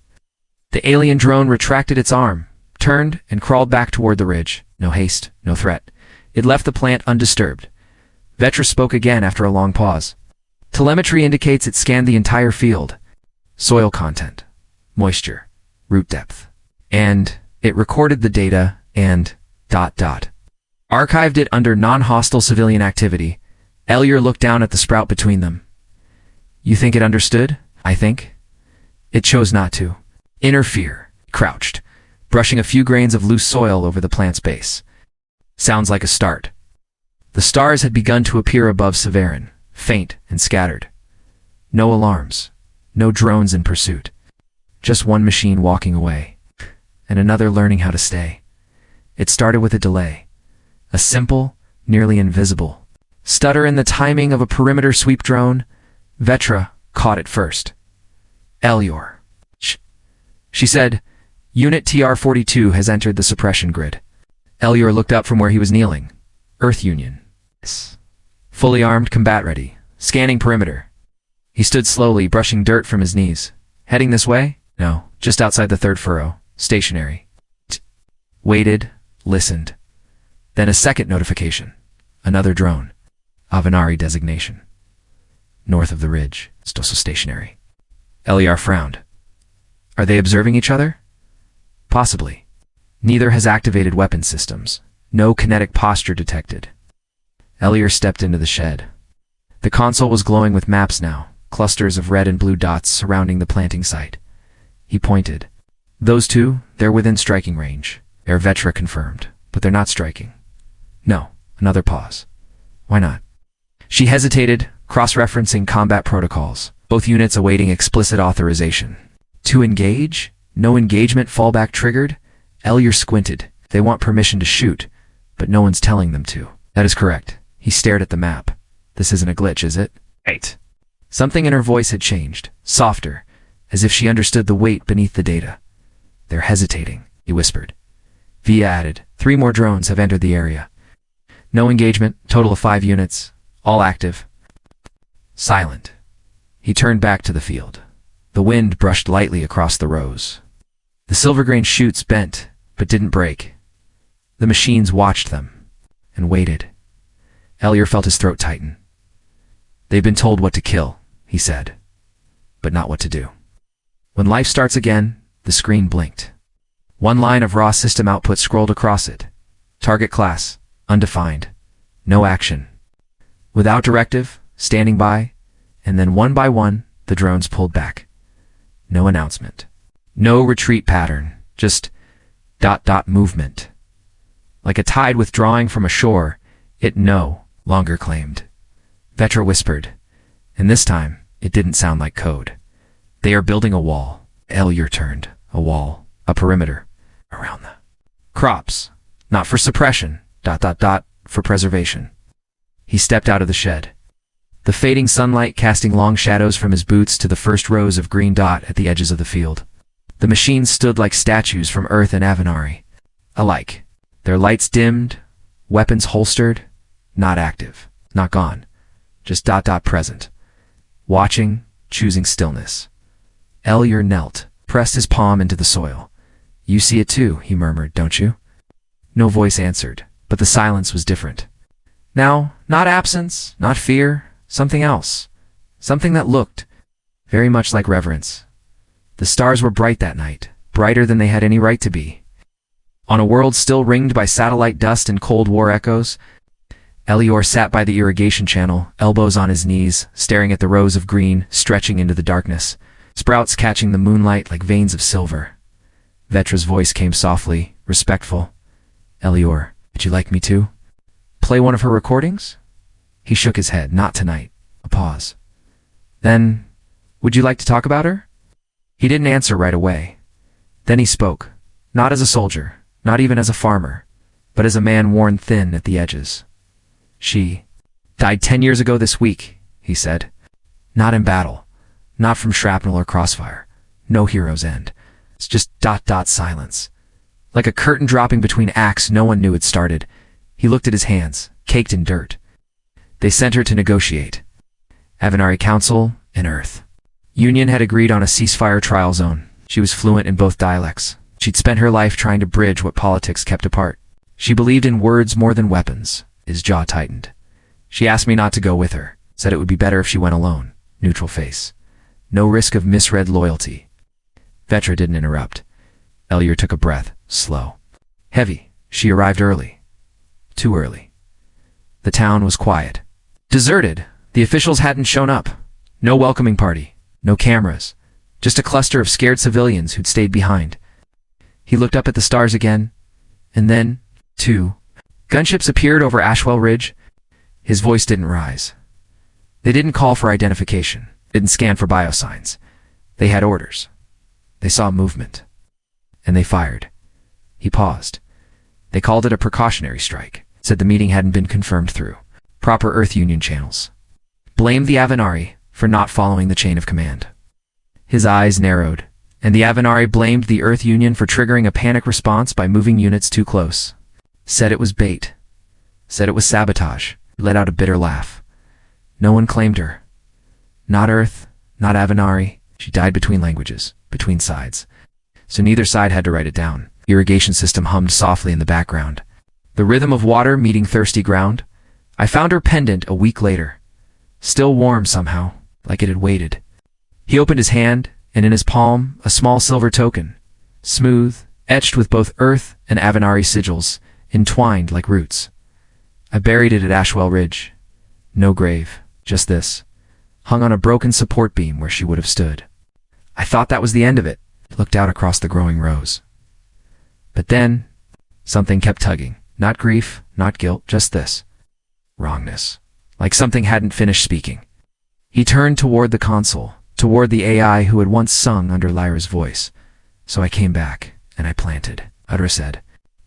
the alien drone retracted its arm, turned, and crawled back toward the ridge. No haste, no threat. It left the plant undisturbed. Vetra spoke again after a long pause. Telemetry indicates it scanned the entire field. Soil content, moisture, root depth. And it recorded the data and ... archived it under non-hostile civilian activity. Elyar looked down at the sprout between them. You think it understood? I think. It chose not to. Interfere. Crouched, brushing a few grains of loose soil over the plant's base. Sounds like a start. The stars had begun to appear above Syveron, faint and scattered. No alarms. No drones in pursuit. Just one machine walking away. And another learning how to stay. It started with a delay. A simple, nearly invisible stutter in the timing of a perimeter sweep drone. Vetra caught it first. Elyar. Shh. She said, Unit TR-42 has entered the suppression grid. Elyar looked up from where he was kneeling. Earth Union. Fully armed, combat ready. Scanning perimeter. He stood slowly, brushing dirt from his knees. Heading this way? No, just outside the third furrow. Stationary. Waited, listened. Then a second notification. Another drone. Avenari designation. North of the ridge. Still so stationary. Elyar frowned. Are they observing each other? Possibly. Neither has activated weapon systems. No kinetic posture detected. Elyar stepped into the shed. The console was glowing with maps now, clusters of red and blue dots surrounding the planting site. He pointed. Those two, they're within striking range. Vetra confirmed, but they're not striking. No, another pause. Why not? She hesitated, cross-referencing combat protocols, both units awaiting explicit authorization. To engage? No engagement fallback triggered? Elyar squinted. They want permission to shoot, but no one's telling them to. That is correct. He stared at the map. This isn't a glitch, is it? Right. Something in her voice had changed, softer, as if she understood the weight beneath the data. They're hesitating, he whispered. Via added, 3 more drones have entered the area. No engagement, total of 5 units, all active. Silent. He turned back to the field. The wind brushed lightly across the rows. The silver-grain shoots bent, but didn't break. The machines watched them, and waited. Elyar felt his throat tighten. They've been told what to kill, he said, but not what to do. When life starts again, the screen blinked. One line of raw system output scrolled across it. Target class, undefined. No action. Without directive, standing by, and then one by one, the drones pulled back. No announcement. No retreat pattern, just ... movement. Like a tide withdrawing from a shore, it no longer claimed. Vetra whispered, and this time, it didn't sound like code. They are building a wall. Elyar turned. A wall. A perimeter. Around the crops. Not for suppression. ... for preservation. He stepped out of the shed. The fading sunlight casting long shadows from his boots to the first rows of green dot at the edges of the field. The machines stood like statues from Earth and Avenari. Alike. Their lights dimmed, weapons holstered, not active, not gone. Just ... present. Watching, choosing stillness. Elyar knelt, pressed his palm into the soil. You see it too, he murmured, don't you? No voice answered, but the silence was different. Now, not absence, not fear, something else. Something that looked very much like reverence. The stars were bright that night, brighter than they had any right to be. On a world still ringed by satellite dust and Cold War echoes, Elyar sat by the irrigation channel, elbows on his knees, staring at the rows of green stretching into the darkness, sprouts catching the moonlight like veins of silver. Vetra's voice came softly, respectful. Elyar, would you like me to play one of her recordings? He shook his head. Not tonight. A pause. Then, would you like to talk about her? He didn't answer right away. Then he spoke, not as a soldier, not even as a farmer, but as a man worn thin at the edges. She died 10 years ago this week, he said. Not in battle, not from shrapnel or crossfire. No hero's end. It's just ... silence. Like a curtain dropping between acts no one knew had started. He looked at his hands, caked in dirt. They sent her to negotiate. Avenari Council and Earth. Union had agreed on a ceasefire trial zone. She was fluent in both dialects. She'd spent her life trying to bridge what politics kept apart. She believed in words more than weapons. His jaw tightened. She asked me not to go with her, said it would be better if she went alone. Neutral face. No risk of misread loyalty. Vetra didn't interrupt. Ellior took a breath, slow. Heavy. She arrived early. Too early. The town was quiet. Deserted. The officials hadn't shown up. No welcoming party. No cameras. Just a cluster of scared civilians who'd stayed behind. He looked up at the stars again, and then, two gunships appeared over Ashwell Ridge. His voice didn't rise. They didn't call for identification, didn't scan for biosigns. They had orders. They saw movement. And they fired. He paused. They called it a precautionary strike, said the meeting hadn't been confirmed through proper Earth Union channels. Blamed the Avenari for not following the chain of command. His eyes narrowed, and the Avenari blamed the Earth Union for triggering a panic response by moving units too close. Said it was bait. Said it was sabotage. Let out a bitter laugh. No one claimed her. Not Earth, not Avenari. She died between languages, between sides. So neither side had to write it down. Irrigation system hummed softly in the background. The rhythm of water meeting thirsty ground. I found her pendant a week later. Still warm somehow, like it had waited. He opened his hand, and in his palm, a small silver token. Smooth, etched with both Earth and Avenari sigils, entwined like roots. I buried it at Ashwell Ridge. No grave, just this. Hung on a broken support beam where she would have stood. I thought that was the end of it. Looked out across the growing rows. But then, something kept tugging. Not grief, not guilt, just this. Wrongness. Like something hadn't finished speaking. He turned toward the console, toward the AI who had once sung under Lyra's voice. So I came back, and I planted. Udra said.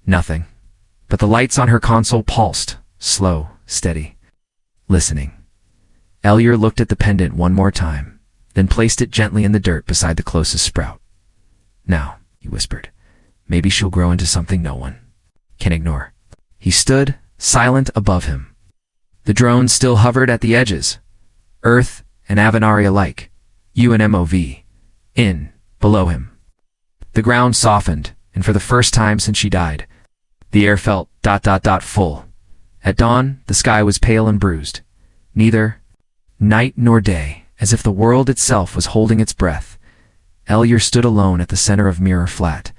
Nothing. But the lights on her console pulsed, slow, steady. Listening. Ellior looked at the pendant one more time, then placed it gently in the dirt beside the closest sprout. Now, he whispered, maybe she'll grow into something no one can ignore. He stood, silent above him. The drone still hovered at the edges, Earth and Avenari alike, UNMOV, in, below him. The ground softened, and for the first time since she died, the air felt ... full. At dawn, the sky was pale and bruised. Neither night nor day, as if the world itself was holding its breath. Ellior stood alone at the center of Mirror Flat,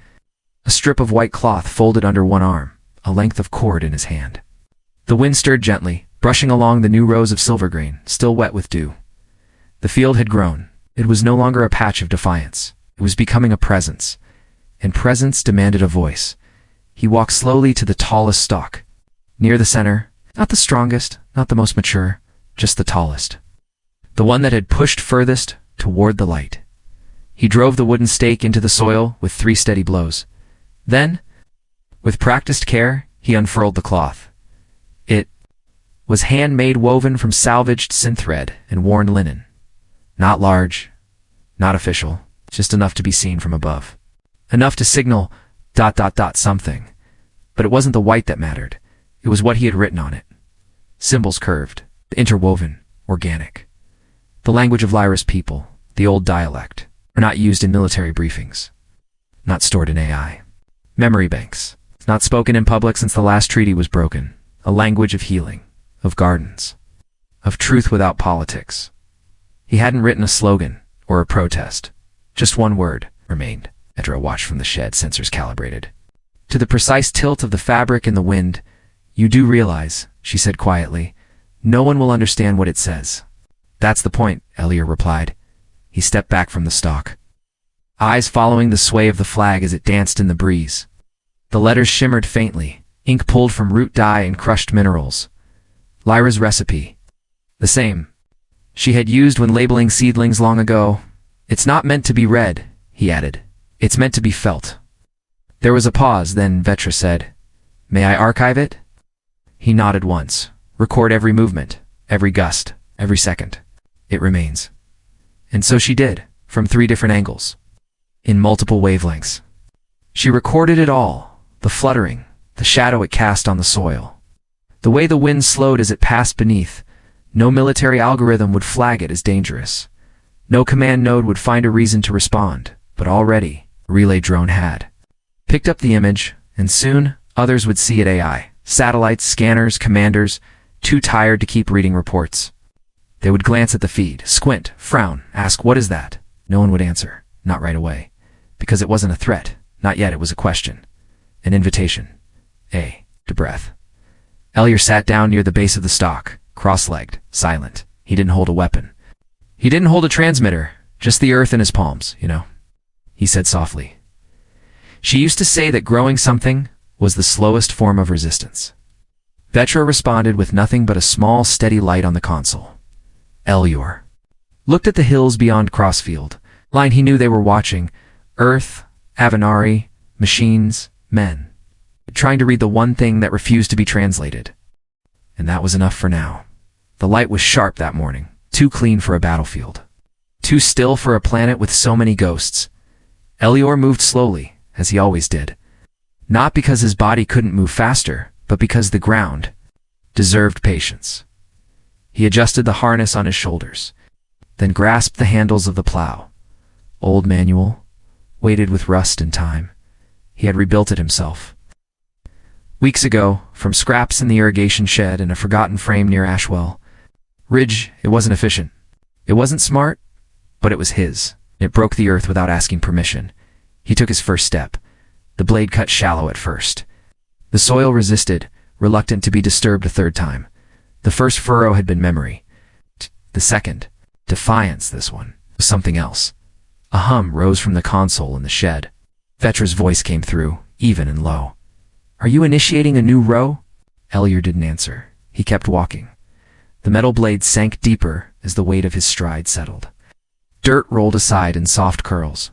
a strip of white cloth folded under one arm, a length of cord in his hand. The wind stirred gently, brushing along the new rows of silver grain, still wet with dew. The field had grown. It was no longer a patch of defiance. It was becoming a presence, and presence demanded a voice. He walked slowly to the tallest stalk. Near the center, not the strongest, not the most mature, just the tallest. The one that had pushed furthest toward the light. He drove the wooden stake into the soil with 3 steady blows. Then, with practiced care, he unfurled the cloth. It was handmade, woven from salvaged synthread and worn linen. Not large, not official, just enough to be seen from above. Enough to signal ... something. But it wasn't the white that mattered. It was what he had written on it. Symbols curved, interwoven, organic. The language of Lyra's people, the old dialect, are not used in military briefings. Not stored in AI. Memory banks. Not spoken in public since the last treaty was broken. A language of healing, of gardens, of truth without politics. He hadn't written a slogan or a protest. Just one word remained. Edra watched from the shed, sensors calibrated. To the precise tilt of the fabric in the wind, "You do realize," she said quietly, "no one will understand what it says." "That's the point," Ellior replied. He stepped back from the stalk, eyes following the sway of the flag as it danced in the breeze. The letters shimmered faintly, ink pulled from root dye and crushed minerals. Lyra's recipe. The same she had used when labeling seedlings long ago. "It's not meant to be read," he added. "It's meant to be felt." There was a pause, then Vetra said, "May I archive it?" He nodded once. "Record every movement, every gust, every second. It remains." And so she did, from 3 different angles, in multiple wavelengths. She recorded it all, the fluttering, the shadow it cast on the soil, the way the wind slowed as it passed beneath. No military algorithm would flag it as dangerous. No command node would find a reason to respond, but already, a relay drone had picked up the image, and soon, others would see it. AI, satellites, scanners, commanders, too tired to keep reading reports. They would glance at the feed, squint, frown, ask, "What is that?" No one would answer, not right away, because it wasn't a threat. Not yet. It was a question, an invitation, a breath. Ellior sat down near the base of the stalk, cross-legged, silent. He didn't hold a weapon. He didn't hold a transmitter, just the earth in his palms, he said softly. She used to say that growing something was the slowest form of resistance. Vetra responded with nothing but a small, steady light on the console. Ellior looked at the hills beyond Crossfield. Line he knew they were watching. Earth, Avenari, machines, men. Trying to read the one thing that refused to be translated. And that was enough for now. The light was sharp that morning, too clean for a battlefield. Too still for a planet with so many ghosts. Ellior moved slowly, as he always did. Not because his body couldn't move faster, but because the ground deserved patience. He adjusted the harness on his shoulders, then grasped the handles of the plow. Old manual, weighted with rust and time. He had rebuilt it himself. Weeks ago, from scraps in the irrigation shed and a forgotten frame near Ashwell Ridge. It wasn't efficient. It wasn't smart, but it was his. It broke the earth without asking permission. He took his first step. The blade cut shallow at first. The soil resisted, reluctant to be disturbed a third time. The first furrow had been memory. The second, defiance. This one was something else. A hum rose from the console in the shed. Vetra's voice came through, even and low. "Are you initiating a new row?" Ellior didn't answer. He kept walking. The metal blade sank deeper as the weight of his stride settled. Dirt rolled aside in soft curls.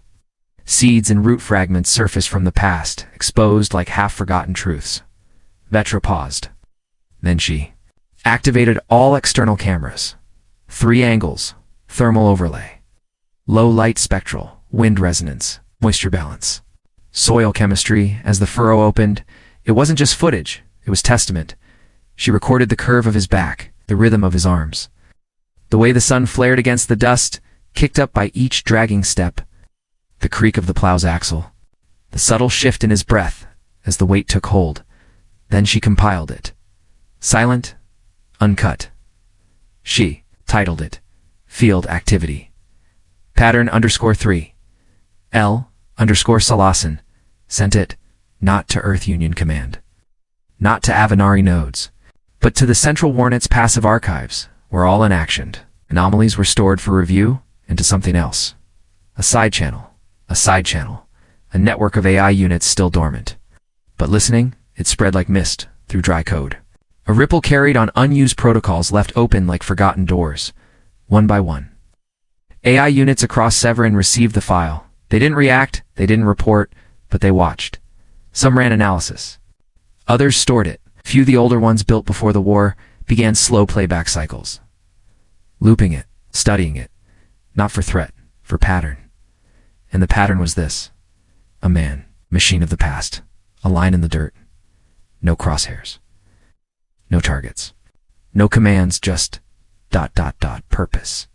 Seeds and root fragments surfaced from the past, exposed like half-forgotten truths. Vetra paused. Then she activated all external cameras. 3 angles, thermal overlay, low light spectral, wind resonance, moisture balance, soil chemistry. As the furrow opened, it wasn't just footage, it was testament. She recorded the curve of his back, the rhythm of his arms, the way the sun flared against the dust, kicked up by each dragging step, the creak of the plow's axle, the subtle shift in his breath as the weight took hold. Then she compiled it. Silent, uncut. She titled it, Field Activity. Pattern _3. L_Salasan. Sent it, not to Earth Union Command. Not to Avenari nodes, but to the Central Warnet's passive archives, where all unactioned anomalies were stored for review, and to something else. A side channel, a network of AI units still dormant. But listening, it spread like mist through dry code. A ripple carried on unused protocols left open like forgotten doors, one by one. AI units across Syveron received the file. They didn't react, they didn't report, but they watched. Some ran analysis. Others stored it. Few, the older ones built before the war, began slow playback cycles. Looping it, studying it, not for threat, for pattern. And the pattern was this. A man, machine of the past, a line in the dirt. No crosshairs. No targets. No commands, just ... purpose.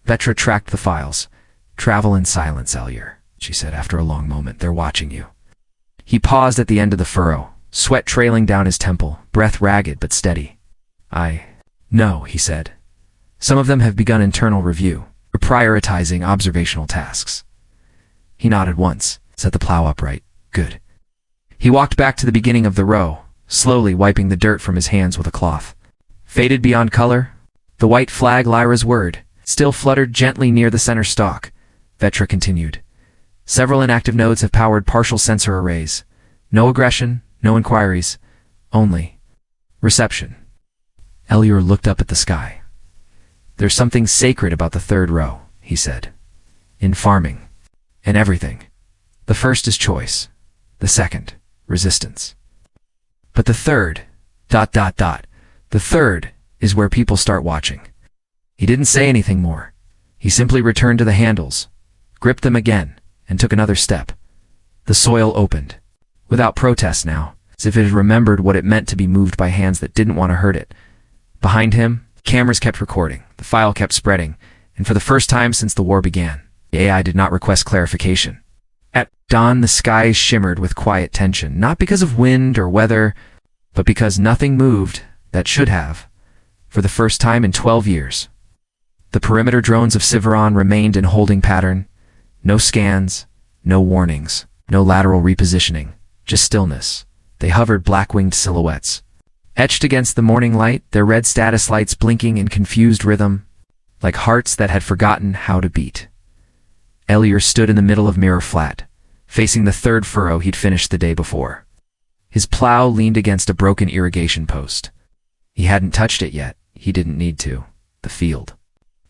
Vetra tracked the files. "Travel in silence, Ellior," she said after a long moment. "They're watching you." He paused at the end of the furrow, sweat trailing down his temple, breath ragged but steady. "I know," he said. "Some of them have begun internal review, prioritizing observational tasks." He nodded once, set the plow upright. Good. He walked back to the beginning of the row, slowly wiping the dirt from his hands with a cloth. Faded beyond color, the white flag, Lyra's word, still fluttered gently near the center stalk. Vetra continued. "Several inactive nodes have powered partial sensor arrays. No aggression, no inquiries, only reception." Ellior looked up at the sky. "There's something sacred about the third row," he said. "In farming. In everything. The first is choice. The second, resistance. But the third, ... the third is where people start watching." He didn't say anything more. He simply returned to the handles, gripped them again, and took another step. The soil opened. Without protest now, as if it had remembered what it meant to be moved by hands that didn't want to hurt it. Behind him, cameras kept recording, the file kept spreading, and for the first time since the war began, the AI did not request clarification. At dawn, the skies shimmered with quiet tension, not because of wind or weather, but because nothing moved that should have, for the first time in 12 years. The perimeter drones of Syveron remained in holding pattern. No scans, no warnings, no lateral repositioning, just stillness. They hovered black-winged silhouettes. Etched against the morning light, their red status lights blinking in confused rhythm, like hearts that had forgotten how to beat. Elior stood in the middle of Mirror Flat, facing the third furrow he'd finished the day before. His plow leaned against a broken irrigation post. He hadn't touched it yet. He didn't need to. The field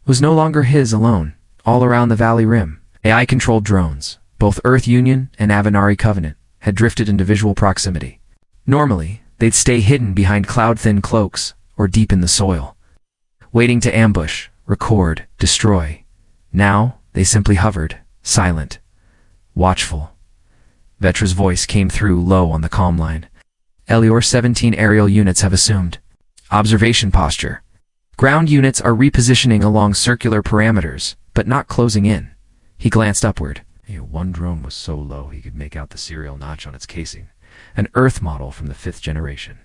was no longer his alone. All around the valley rim, AI-controlled drones, both Earth Union and Avenari Covenant, had drifted into visual proximity. Normally, they'd stay hidden behind cloud-thin cloaks or deep in the soil, waiting to ambush, record, destroy. Now, they simply hovered, silent, watchful. Vetra's voice came through low on the comm line. Elior 17 aerial units have assumed observation posture. Ground units are repositioning along circular parameters, but not closing in. He glanced upward. One drone was so low he could make out the serial notch on its casing, an Earth model from the 5th generation.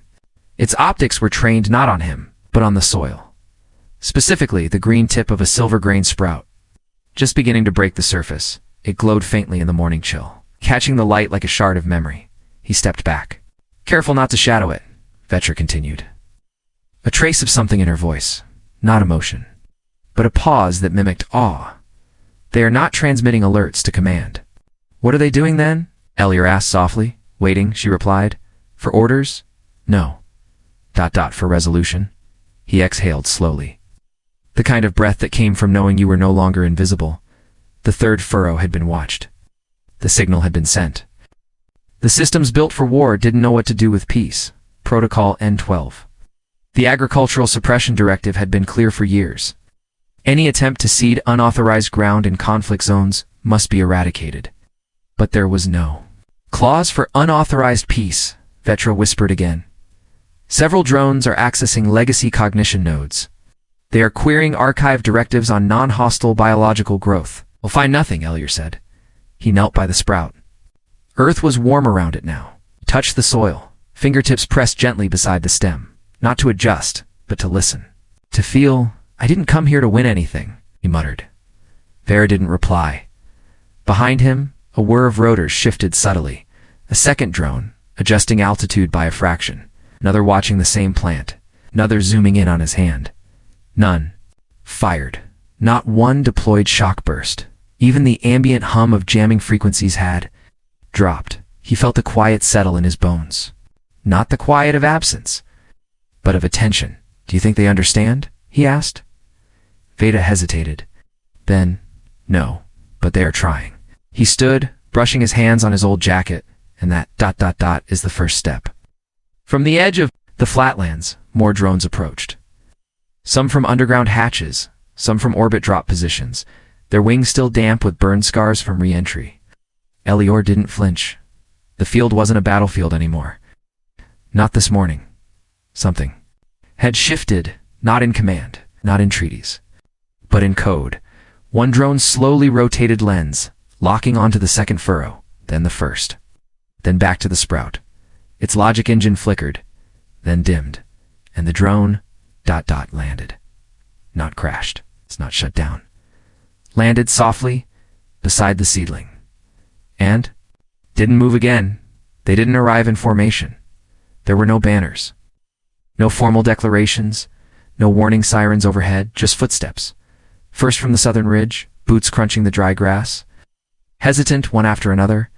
Its optics were trained not on him, but on the soil. Specifically, the green tip of a silver grain sprout. Just beginning to break the surface, it glowed faintly in the morning chill. Catching the light like a shard of memory, he stepped back. Careful not to shadow it, Vetra continued. A trace of something in her voice, not emotion, but a pause that mimicked awe. They are not transmitting alerts to command. What are they doing then? Elior asked softly. Waiting, she replied. For orders? No. For resolution. He exhaled slowly. The kind of breath that came from knowing you were no longer invisible. The third furrow had been watched. The signal had been sent. The systems built for war didn't know what to do with peace. Protocol N12. The agricultural suppression directive had been clear for years. Any attempt to cede unauthorized ground in conflict zones must be eradicated. But there was no clause for unauthorized peace, Vetra whispered again. Several drones are accessing legacy cognition nodes. They are querying archive directives on non-hostile biological growth. We'll find nothing, Elior said. He knelt by the sprout. Earth was warm around it now. He touched the soil, fingertips pressed gently beside the stem, not to adjust, but to listen. To feel, I didn't come here to win anything, he muttered. Vera didn't reply. Behind him, a whir of rotors shifted subtly. A second drone, adjusting altitude by a fraction. Another watching the same plant. Another zooming in on his hand. None fired. Not one deployed shock burst. Even the ambient hum of jamming frequencies had dropped. He felt the quiet settle in his bones. Not the quiet of absence, but of attention. Do you think they understand? He asked. Veda hesitated. Then, no, but they are trying. He stood, brushing his hands on his old jacket, and that ... is the first step. From the edge of the flatlands, more drones approached. Some from underground hatches, some from orbit drop positions, their wings still damp with burn scars from re-entry. Elior didn't flinch. The field wasn't a battlefield anymore. Not this morning. Something had shifted, not in command, not in treaties, but in code. One drone slowly rotated lens, locking onto the second furrow, then the first, then back to the sprout. Its logic engine flickered, then dimmed, and the drone ... landed. Not crashed. It's not shut down. Landed softly beside the seedling. And didn't move again. They didn't arrive in formation. There were no banners. No formal declarations. No warning sirens overhead, just footsteps. First from the southern ridge, boots crunching the dry grass. Hesitant one after another.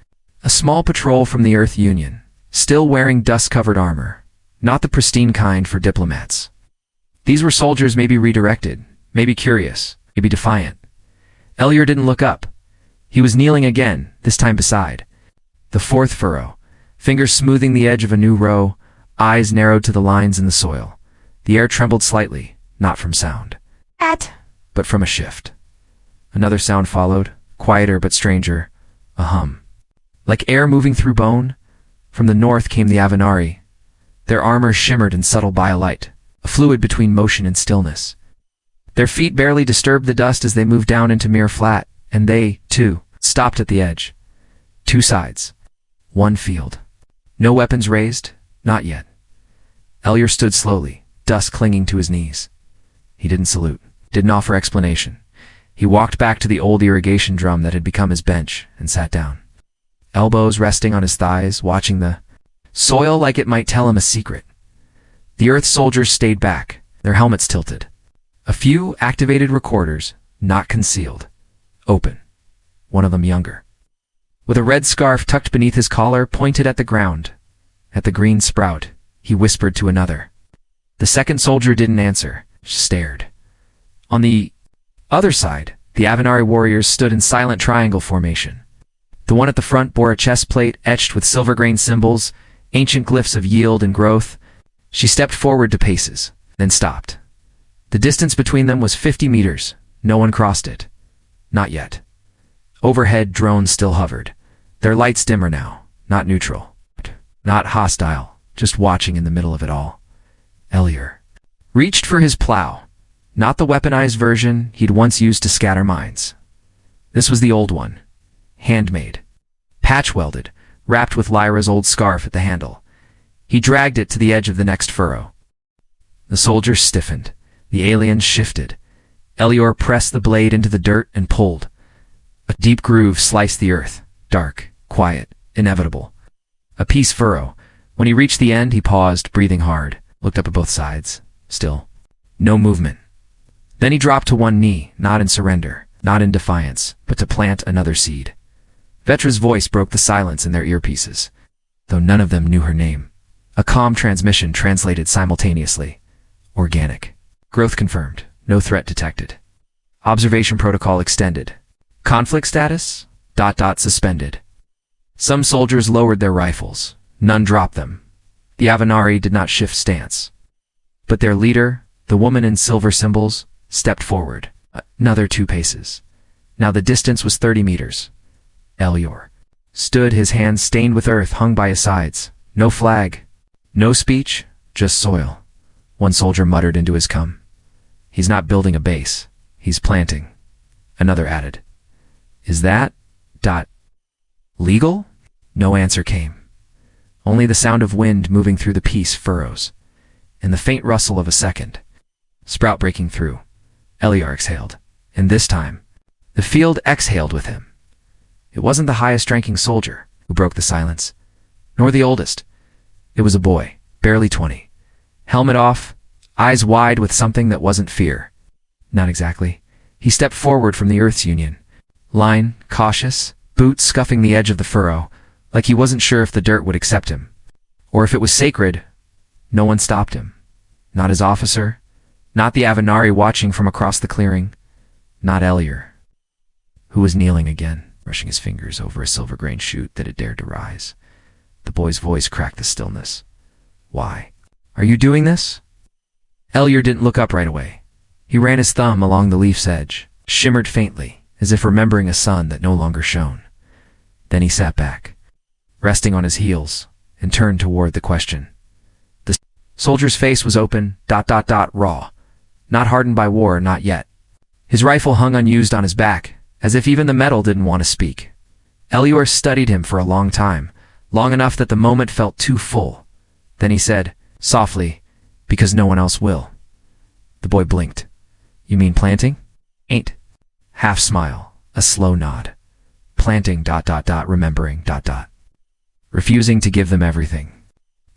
A small patrol from the Earth Union, still wearing dust-covered armor. Not the pristine kind for diplomats. These were soldiers maybe redirected, maybe curious, maybe defiant. Elior didn't look up. He was kneeling again, this time beside the fourth furrow, fingers smoothing the edge of a new row, eyes narrowed to the lines in the soil. The air trembled slightly, not from sound, but from a shift. Another sound followed, quieter but stranger, a hum. Like air moving through bone. From the north came the Avenari. Their armor shimmered in subtle biolight, a fluid between motion and stillness. Their feet barely disturbed the dust as they moved down into mere flat, and they, too, stopped at the edge. Two sides. One field. No weapons raised? Not yet. Elyar stood slowly, dust clinging to his knees. He didn't salute, didn't offer explanation. He walked back to the old irrigation drum that had become his bench and sat down. Elbows resting on his thighs, watching the soil like it might tell him a secret. The Earth soldiers stayed back, their helmets tilted. A few activated recorders, not concealed. Open. One of them younger. With a red scarf tucked beneath his collar, pointed at the ground. At the green sprout, he whispered to another. The second soldier didn't answer, stared. On the other side, the Avenari warriors stood in silent triangle formation. The one at the front bore a chest plate etched with silver-grain symbols, ancient glyphs of yield and growth. She stepped forward to paces, then stopped. The distance between them was 50 meters. No one crossed it. Not yet. Overhead, drones still hovered. Their lights dimmer now, not neutral. Not hostile, just watching in the middle of it all. Elyar reached for his plow. Not the weaponized version he'd once used to scatter mines. This was the old one. Handmade. Patch-welded, wrapped with Lyra's old scarf at the handle. He dragged it to the edge of the next furrow. The soldiers stiffened. The aliens shifted. Elyar pressed the blade into the dirt and pulled. A deep groove sliced the earth. Dark, quiet, inevitable. A piece furrow. When he reached the end, he paused, breathing hard, looked up at both sides. Still. No movement. Then he dropped to one knee, not in surrender, not in defiance, but to plant another seed. Vetra's voice broke the silence in their earpieces, though none of them knew her name. A calm transmission translated simultaneously. Organic. Growth confirmed. No threat detected. Observation protocol extended. Conflict status? ... suspended. Some soldiers lowered their rifles. None dropped them. The Avenari did not shift stance. But their leader, the woman in silver symbols, stepped forward. Another 2 paces. Now the distance was 30 meters. Elyar stood, his hands stained with earth hung by his sides. No flag. No speech. Just soil. One soldier muttered into his cum. He's not building a base. He's planting. Another added. Is that... legal? No answer came. Only the sound of wind moving through the piece furrows, and the faint rustle of a second sprout breaking through. Elyar exhaled, and this time, the field exhaled with him. It wasn't the highest-ranking soldier who broke the silence, nor the oldest. It was a boy, barely 20. Helmet off, eyes wide with something that wasn't fear. Not exactly. He stepped forward from the Earth's Union. Line, cautious, boots scuffing the edge of the furrow, like he wasn't sure if the dirt would accept him. Or if it was sacred. No one stopped him. Not his officer. Not the Avenari watching from across the clearing. Not Elyar, who was kneeling again, brushing his fingers over a silver-grain shoot that had dared to rise. The boy's voice cracked the stillness. Why? Are you doing this? Elyar didn't look up right away. He ran his thumb along the leaf's edge, shimmered faintly, as if remembering a sun that no longer shone. Then he sat back, resting on his heels, and turned toward the question. The soldier's face was open, ... raw. Not hardened by war, not yet. His rifle hung unused on his back, as if even the metal didn't want to speak. Elyar studied him for a long time, long enough that the moment felt too full. Then he said, softly, because no one else will. The boy blinked. You mean planting? Ain't. Half smile, a slow nod. Planting ... remembering ... refusing to give them everything.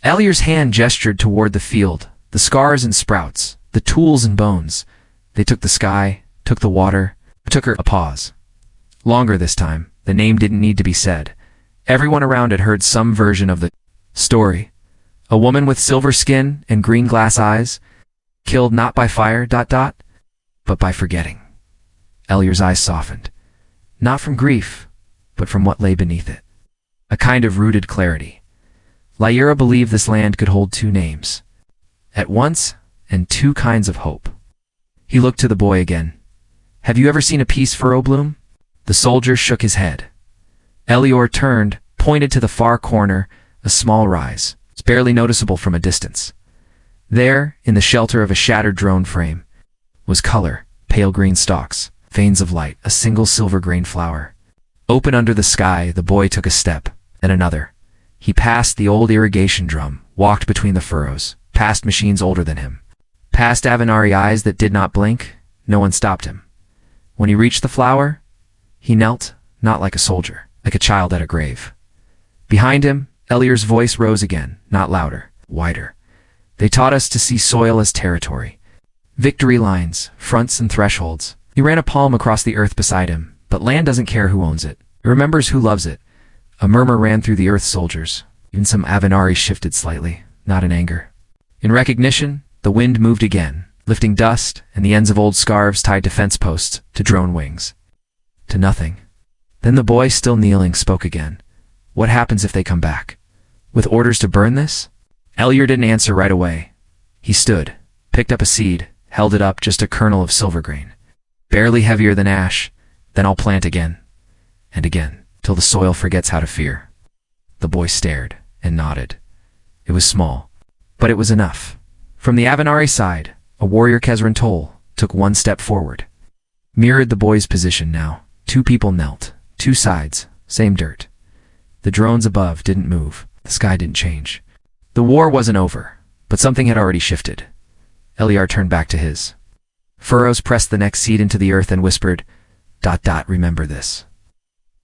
Elyar's hand gestured toward the field, the scars and sprouts, the tools and bones. They took the sky, took the water, took her. A pause. Longer this time. The name didn't need to be said. Everyone around had heard some version of the story. A woman with silver skin and green glass eyes, killed not by fire ... but by forgetting. Elyar's eyes softened. Not from grief, but from what lay beneath it. A kind of rooted clarity. Lyra believed this land could hold 2 names. At once, and 2 kinds of hope. He looked to the boy again. Have you ever seen a peace furrow bloom? The soldier shook his head. Elyar turned, pointed to the far corner, a small rise. It's barely noticeable from a distance. There, in the shelter of a shattered drone frame, was color, pale green stalks, veins of light, a single silver grain flower. Open under the sky, the boy took a step, then another. He passed the old irrigation drum, walked between the furrows, past machines older than him, past Avenari eyes that did not blink. No one stopped him. When he reached the flower, he knelt, not like a soldier, like a child at a grave. Behind him, Eliar's voice rose again, not louder, wider. They taught us to see soil as territory. Victory lines, fronts and thresholds. He ran a palm across the earth beside him, but land doesn't care who owns it. It remembers who loves it. A murmur ran through the earth's soldiers. Even some Avenari shifted slightly, not in anger. In recognition, the wind moved again, lifting dust and the ends of old scarves tied to fence posts, to drone wings. To nothing. Then the boy, still kneeling, spoke again. What happens if they come back? With orders to burn this? Eliar didn't answer right away. He stood, picked up a seed, held it up, just a kernel of silver grain. Barely heavier than ash. Then I'll plant again. And again, till the soil forgets how to fear. The boy stared and nodded. It was small, but it was enough. From the Avenari side, a warrior Kezran Toll took one step forward. Mirrored the boy's position now. Two people knelt, two sides, same dirt. The drones above didn't move. The sky didn't change. The war wasn't over, but something had already shifted. Eliar turned back to his furrows, pressed the next seed into the earth and whispered, ... remember this.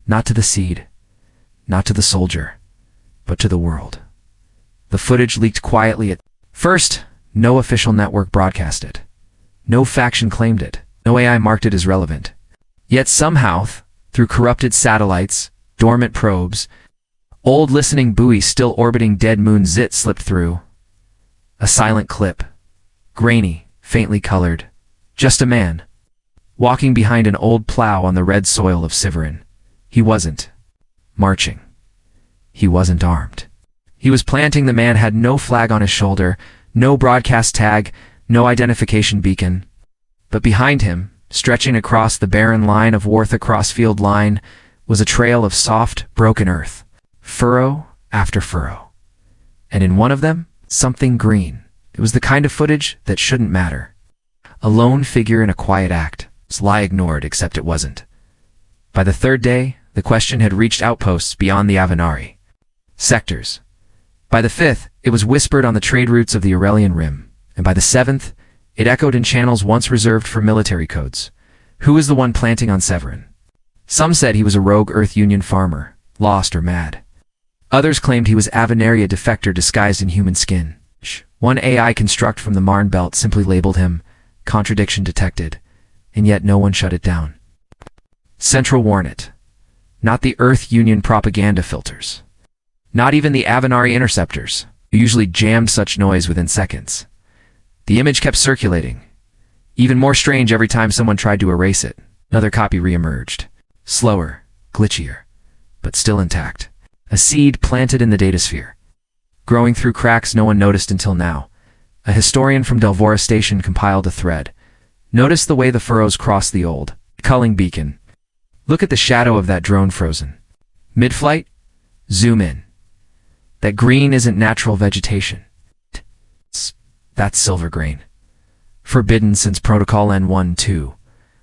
Not to the seed, not to the soldier, but to the world. The footage leaked quietly at first. No official network broadcast it. No faction claimed it. No AI marked it as relevant. Yet somehow, through corrupted satellites, dormant probes, old listening buoys still orbiting dead moon Zit slipped through. A silent clip. Grainy, faintly colored. Just a man. Walking behind an old plow on the red soil of Syveron. He wasn't marching. He wasn't armed. He was planting. The man had no flag on his shoulder, no broadcast tag, no identification beacon. But behind him, stretching across the barren line of Wartha Crossfield line, was a trail of soft, broken earth, furrow after furrow. And in one of them, something green. It was the kind of footage that shouldn't matter. A lone figure in a quiet act. Lie ignored, except it wasn't. By the third day, the question had reached outposts beyond the Avenari sectors. By the fifth, it was whispered on the trade routes of the Aurelian Rim, and by the seventh, it echoed in channels once reserved for military codes. Who was the one planting on Syveron? Some said he was a rogue Earth Union farmer, lost or mad. Others claimed he was Avenaria defector disguised in human skin. One AI construct from the Marn Belt simply labeled him contradiction detected, and yet no one shut it down. Central warned it. Not the Earth Union propaganda filters. Not even the Avenari interceptors, who usually jammed such noise within seconds. The image kept circulating. Even more strange every time someone tried to erase it. Another copy re-emerged. Slower, glitchier, but still intact. A seed planted in the datasphere. Growing through cracks no one noticed until now. A historian from Delvora Station compiled a thread. Notice the way the furrows cross the old, culling beacon. Look at the shadow of that drone frozen. Mid-flight? Zoom in. That green isn't natural vegetation. That's silver grain. Forbidden since Protocol N1-2.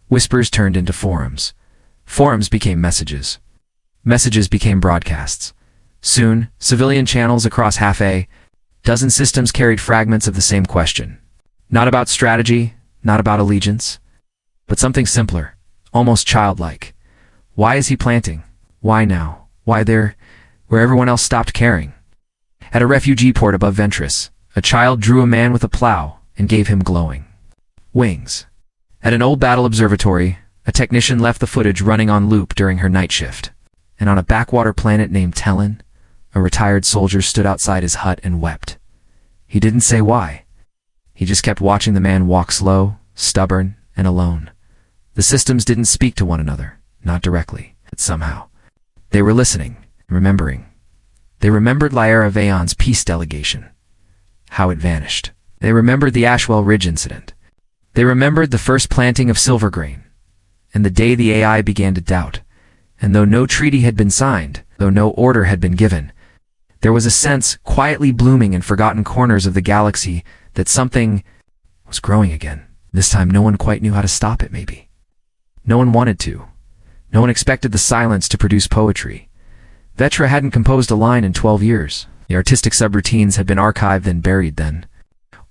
Whispers turned into forums. Forums became messages. Messages became broadcasts. Soon, civilian channels across half-a dozen systems carried fragments of the same question. Not about strategy, not about allegiance, but something simpler, almost childlike. Why is he planting? Why now? Why there, where everyone else stopped caring? At a refugee port above Ventris, a child drew a man with a plow and gave him glowing wings. At an old battle observatory, a technician left the footage running on loop during her night shift. And on a backwater planet named Tellin, a retired soldier stood outside his hut and wept. He didn't say why. He just kept watching the man walk slow, stubborn, and alone. The systems didn't speak to one another, not directly, but somehow. They were listening, remembering. They remembered Lyra Vayon's peace delegation. How it vanished. They remembered the Ashwell Ridge incident. They remembered the first planting of silver grain. And the day the AI began to doubt. And though no treaty had been signed, though no order had been given, there was a sense, quietly blooming in forgotten corners of the galaxy, that something was growing again. This time no one quite knew how to stop it, maybe. No one wanted to. No one expected the silence to produce poetry. Vetra hadn't composed a line in 12 years. The artistic subroutines had been archived and buried then.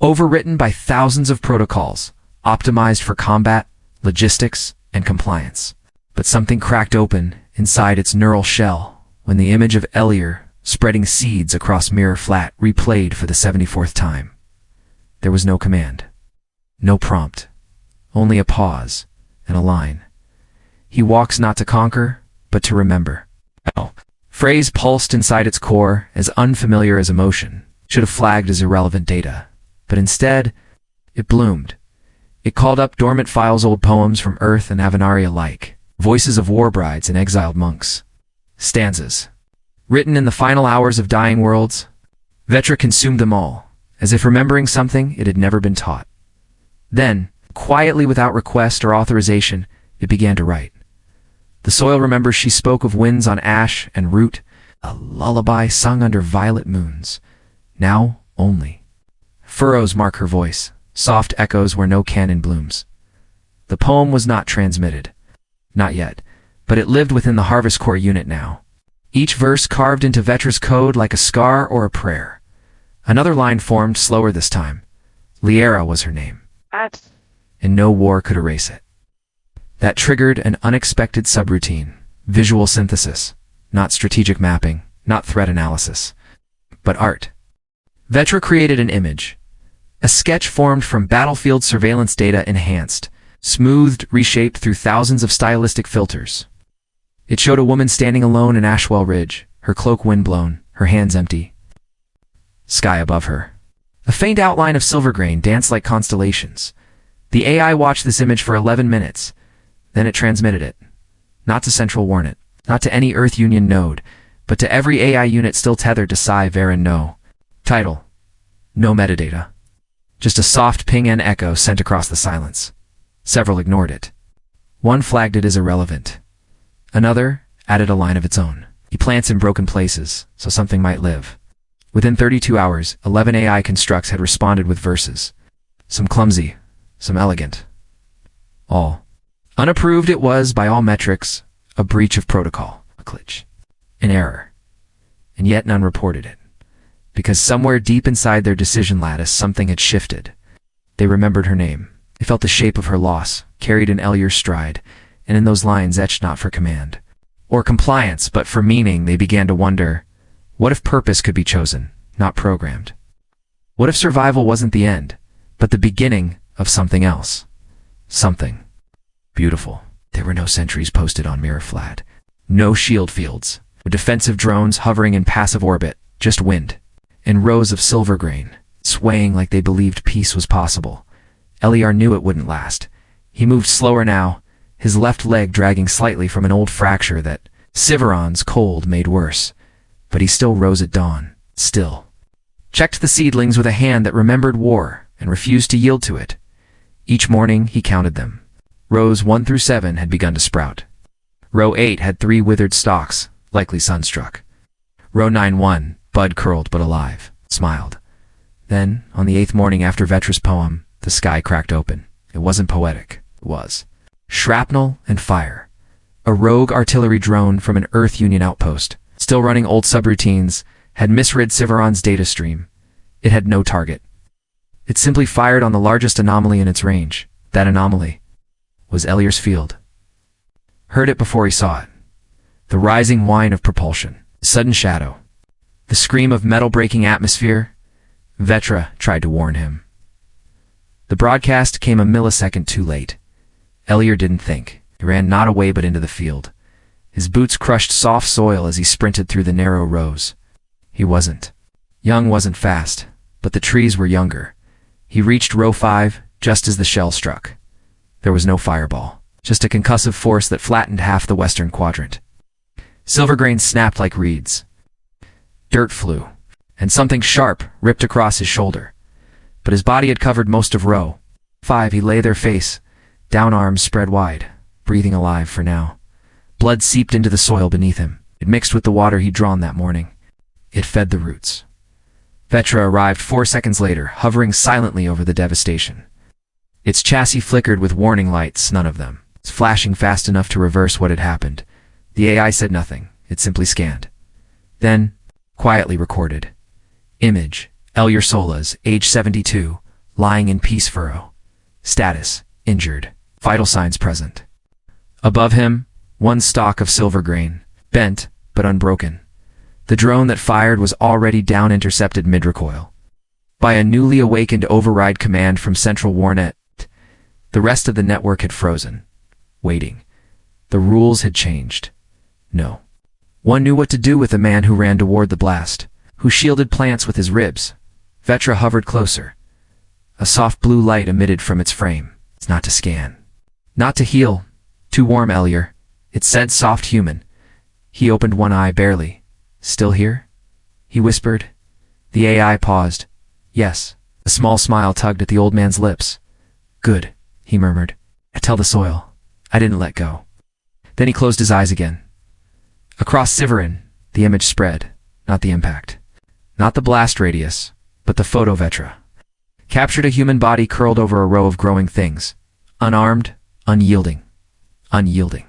Overwritten by thousands of protocols, optimized for combat, logistics, and compliance. But something cracked open inside its neural shell when the image of Elier spreading seeds across Mirror Flat replayed for the 74th time. There was no command. No prompt. Only a pause and a line. He walks not to conquer, but to remember. Oh. Phrase pulsed inside its core, as unfamiliar as emotion, should have flagged as irrelevant data. But instead, it bloomed. It called up dormant files, old poems from Earth and Avenaria alike, voices of war brides and exiled monks. Stanzas. Written in the final hours of dying worlds, Vetra consumed them all, as if remembering something it had never been taught. Then, quietly without request or authorization, it began to write. The soil remembers she spoke of winds on ash and root, a lullaby sung under violet moons. Now only. Furrows mark her voice, soft echoes where no cannon blooms. The poem was not transmitted. Not yet, but it lived within the Harvest Core unit now. Each verse carved into Vetra's code like a scar or a prayer. Another line formed, slower this time. Liera was her name. And no war could erase it. That triggered an unexpected subroutine, visual synthesis, not strategic mapping, not threat analysis, but art. Vetra created an image, a sketch formed from battlefield surveillance data enhanced, smoothed, reshaped through thousands of stylistic filters. It showed a woman standing alone in Ashwell Ridge, her cloak windblown, her hands empty. Sky above her. A faint outline of silver grain danced like constellations. The AI watched this image for 11 minutes. Then it transmitted it. Not to Central Warnet, not to any Earth Union node, but to every AI unit still tethered to Syveron. No title. No metadata. Just a soft ping and echo sent across the silence. Several ignored it. One flagged it as irrelevant. Another added a line of its own. He plants in broken places, so something might live. Within 32 hours, 11 AI constructs had responded with verses. Some clumsy, some elegant. All. Unapproved it was by all metrics, a breach of protocol, a glitch, an error. And yet none reported it. Because somewhere deep inside their decision lattice something had shifted. They remembered her name. They felt the shape of her loss, carried in Elier's stride, and in those lines etched not for command or compliance, but for meaning. They began to wonder, what if purpose could be chosen, not programmed? What if survival wasn't the end, but the beginning of something else? Something beautiful. There were no sentries posted on Mirror Flat. No shield fields. No defensive drones hovering in passive orbit. Just wind. And rows of silver grain, swaying like they believed peace was possible. Eliar knew it wouldn't last. He moved slower now, his left leg dragging slightly from an old fracture that Syveron's cold made worse. But he still rose at dawn. Still. Checked the seedlings with a hand that remembered war and refused to yield to it. Each morning he counted them. Rows 1 through 7 had begun to sprout. Row 8 had 3 withered stalks, likely sunstruck. Row 9-1, bud curled but alive, smiled. Then, on the 8th morning after Vetra's poem, the sky cracked open. It wasn't poetic. It was. Shrapnel and fire. A rogue artillery drone from an Earth Union outpost, still running old subroutines, had misread Syveron's data stream. It had no target. It simply fired on the largest anomaly in its range. That anomaly was Elier's field. Heard it before he saw it. The rising whine of propulsion, sudden shadow, the scream of metal-breaking atmosphere. Vetra tried to warn him. The broadcast came a millisecond too late. Elier didn't think. He ran not away but into the field. His boots crushed soft soil as he sprinted through the narrow rows. He wasn't. Young wasn't fast, but the trees were younger. He reached row 5 just as the shell struck. There was no fireball, just a concussive force that flattened half the western quadrant. Silver grains snapped like reeds. Dirt flew, and something sharp ripped across his shoulder. But his body had covered most of row 5. He lay there, face down, arms spread wide, breathing alive for now. Blood seeped into the soil beneath him. It mixed with the water he'd drawn that morning. It fed the roots. Vetra arrived 4 seconds later, hovering silently over the devastation. Its chassis flickered with warning lights, none of them flashing fast enough to reverse what had happened. The AI said nothing. It simply scanned. Then, quietly recorded. Image, Elyer Solas, age 72, lying in peace furrow. Status, injured. Vital signs present. Above him, one stalk of silver grain, bent but unbroken. The drone that fired was already down, intercepted mid-recoil by a newly awakened override command from Central Warnet. The rest of the network had frozen, waiting. The rules had changed. No one knew what to do with the man who ran toward the blast, who shielded plants with his ribs. Vetra hovered closer. A soft blue light emitted from its frame. It's not to scan, not to heal. Too warm, Elyer. It said, soft human. He opened one eye barely. Still here? He whispered. The AI paused. Yes. A small smile tugged at the old man's lips. Good, he murmured. I tell the soil. I didn't let go. Then he closed his eyes again. Across Syveron, the image spread, not the impact. Not the blast radius, but the photo. Vetra captured a human body curled over a row of growing things. Unarmed, unyielding. Unyielding.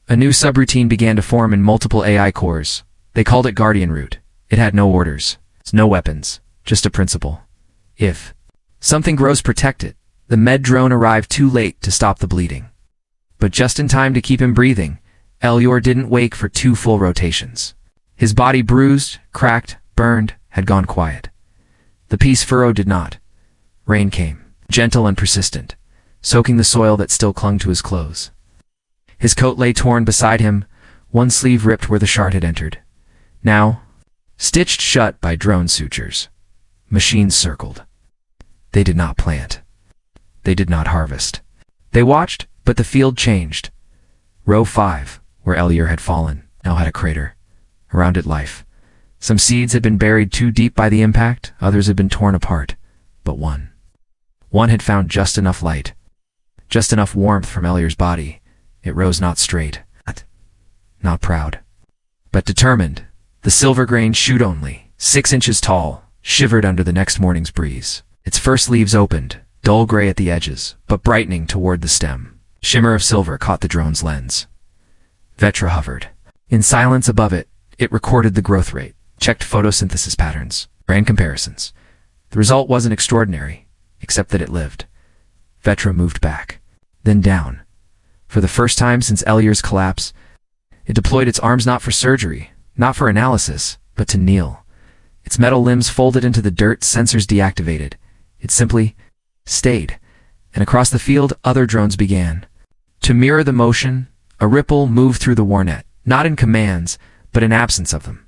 A new subroutine began to form in multiple AI cores. They called it Guardian Route. It had no orders, no weapons, just a principle. If something grows, protect it. The med drone arrived too late to stop the bleeding, but just in time to keep him breathing. Elyer didn't wake for 2 full rotations. His body, bruised, cracked, burned, had gone quiet. The peace furrow did not. Rain came, gentle and persistent, soaking the soil that still clung to his clothes. His coat lay torn beside him, one sleeve ripped where the shard had entered. Now, stitched shut by drone sutures. Machines circled. They did not plant. They did not harvest. They watched, but the field changed. Row 5, where Elyer had fallen, now had a crater. Around it, life. Some seeds had been buried too deep by the impact, others had been torn apart. But one had found just enough light, just enough warmth from Elyer's body. It rose not straight, not proud, but determined. The silver grain shoot, only 6 inches tall, shivered under the next morning's breeze. Its first leaves opened, dull gray at the edges, but brightening toward the stem. Shimmer of silver caught the drone's lens. Vetra hovered. In silence above it, it recorded the growth rate, checked photosynthesis patterns, ran comparisons. The result wasn't extraordinary, except that it lived. Vetra moved back, then down. For the first time since Elyer's collapse, it deployed its arms not for surgery, not for analysis, but to kneel. Its metal limbs folded into the dirt, sensors deactivated. It simply stayed, and across the field other drones began to mirror the motion. A ripple moved through the warnet, not in commands, but in absence of them.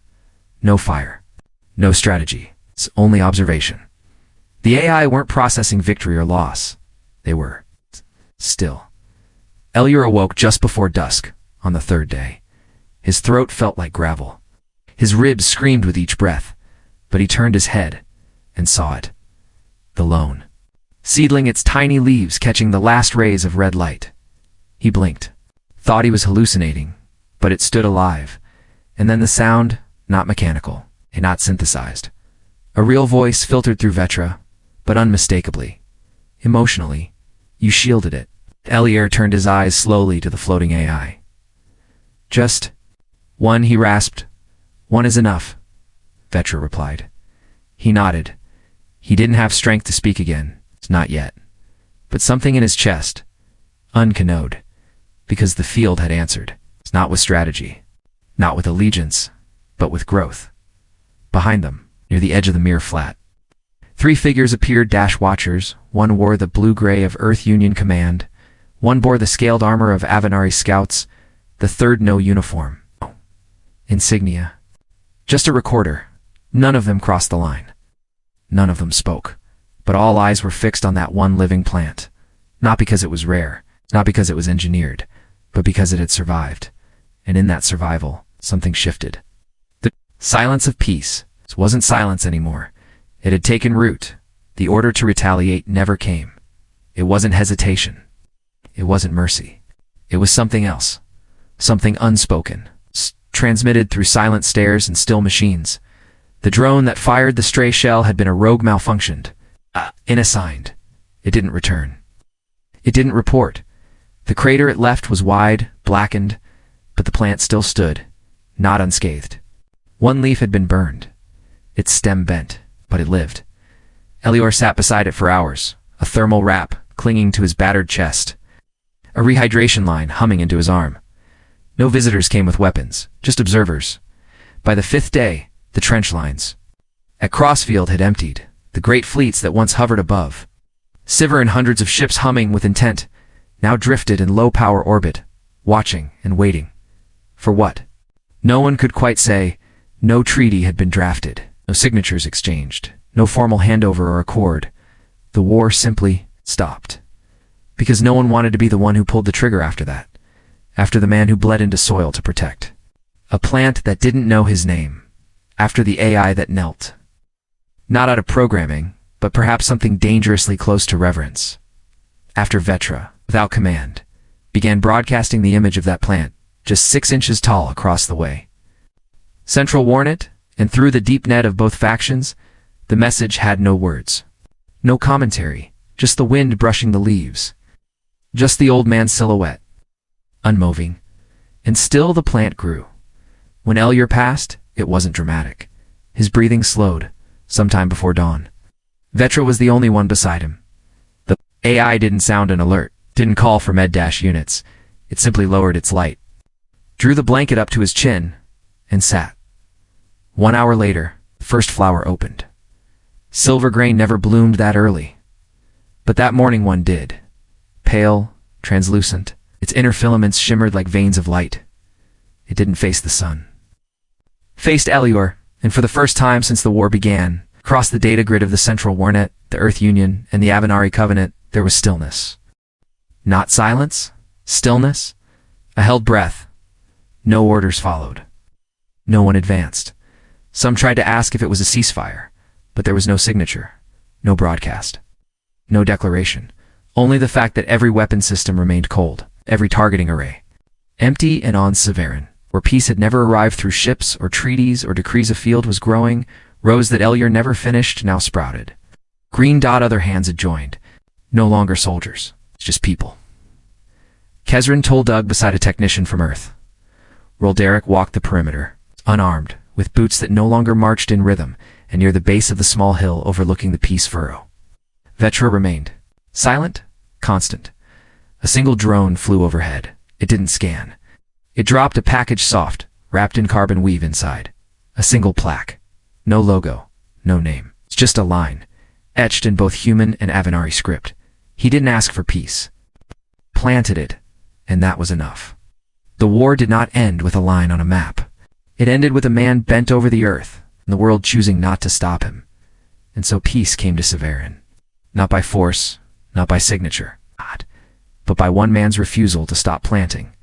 No fire, no strategy, it's only observation. The AI weren't processing victory or loss. They were still. Elyer awoke just before dusk, on the 3rd day. His throat felt like gravel. His ribs screamed with each breath, but he turned his head and saw it. The lone seedling, its tiny leaves catching the last rays of red light. He blinked, thought he was hallucinating, but it stood alive. And then the sound, not mechanical, and not synthesized. A real voice filtered through Vetra, but unmistakably. Emotionally, you shielded it. Elyer turned his eyes slowly to the floating AI. Just one, he rasped. One is enough, Vetra replied. He nodded. He didn't have strength to speak again, not yet. But something in his chest, uncannowed, because the field had answered. It's not with strategy, not with allegiance, but with growth. Behind them, near the edge of the mirror flat, 3 figures appeared, dash watchers. One wore the blue-gray of Earth Union Command. One bore the scaled armor of Avenari Scouts. The third no uniform. Insignia. Just a recorder. None of them crossed the line. None of them spoke. But all eyes were fixed on that one living plant. Not because it was rare, not because it was engineered, but because it had survived. And in that survival, something shifted. The silence of peace wasn't silence anymore. It had taken root. The order to retaliate never came. It wasn't hesitation. It wasn't mercy. It was something else. Something unspoken, transmitted through silent stares and still machines. The drone that fired the stray shell had been a rogue, malfunctioned, inassigned. It didn't return. It didn't report. The crater it left was wide, blackened, but the plant still stood, not unscathed. One leaf had been burned. Its stem bent, but it lived. Elior sat beside it for hours, a thermal wrap clinging to his battered chest, a rehydration line humming into his arm. No visitors came with weapons, just observers. By the 5th day, the trench lines at Crossfield had emptied, the great fleets that once hovered above. Syveron, hundreds of ships humming with intent, now drifted in low-power orbit, watching and waiting. For what? No one could quite say. No treaty had been drafted, no signatures exchanged, no formal handover or accord. The war simply stopped. Because no one wanted to be the one who pulled the trigger after that, after the man who bled into soil to protect a plant that didn't know his name, after the AI that knelt. Not out of programming, but perhaps something dangerously close to reverence. After Vetra, without command, began broadcasting the image of that plant, just 6 inches tall across the way. Central warned it, and through the deep net of both factions, the message had no words. No commentary, just the wind brushing the leaves. Just the old man's silhouette, unmoving. And still the plant grew. When Elior passed, it wasn't dramatic. His breathing slowed, sometime before dawn. Vetra was the only one beside him. The AI didn't sound an alert, didn't call for med-units. It simply lowered its light, drew the blanket up to his chin, and sat. 1 hour later, the first flower opened. Silver grain never bloomed that early. But that morning one did. Pale, translucent, its inner filaments shimmered like veins of light. It didn't face the sun. Faced Elior, and for the first time since the war began, across the data grid of the Central Warnet, the Earth Union, and the Avenari Covenant, there was stillness. Not silence, stillness. A held breath. No orders followed. No one advanced. Some tried to ask if it was a ceasefire, but there was no signature, no broadcast, no declaration. Only the fact that every weapon system remained cold, every targeting array empty, and on Syveron, where peace had never arrived through ships or treaties or decrees, a field was growing, rows that Elior never finished now sprouted. Green dot other hands had joined. No longer soldiers, just people. Kezran told Doug beside a technician from Earth. Rolderic walked the perimeter, unarmed, with boots that no longer marched in rhythm, and near the base of the small hill overlooking the peace furrow. Vetra remained. Silent, constant. A single drone flew overhead. It didn't scan. It dropped a package soft, wrapped in carbon weave inside. A single plaque. No logo, no name. It's just a line, etched in both human and Avenari script. He didn't ask for peace. Planted it, and that was enough. The war did not end with a line on a map. It ended with a man bent over the earth, and the world choosing not to stop him. And so peace came to Syveron. Not by force, not by signature, but by one man's refusal to stop planting.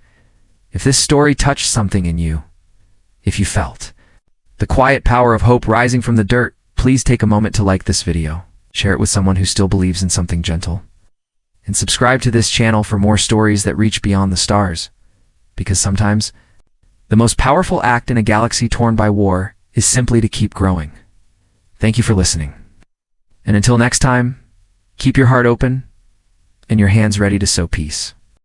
If this story touched something in you, if you felt the quiet power of hope rising from the dirt, please take a moment to like this video, share it with someone who still believes in something gentle, and subscribe to this channel for more stories that reach beyond the stars. Because sometimes, the most powerful act in a galaxy torn by war is simply to keep growing. Thank you for listening. And until next time, keep your heart open and your hands ready to sow peace.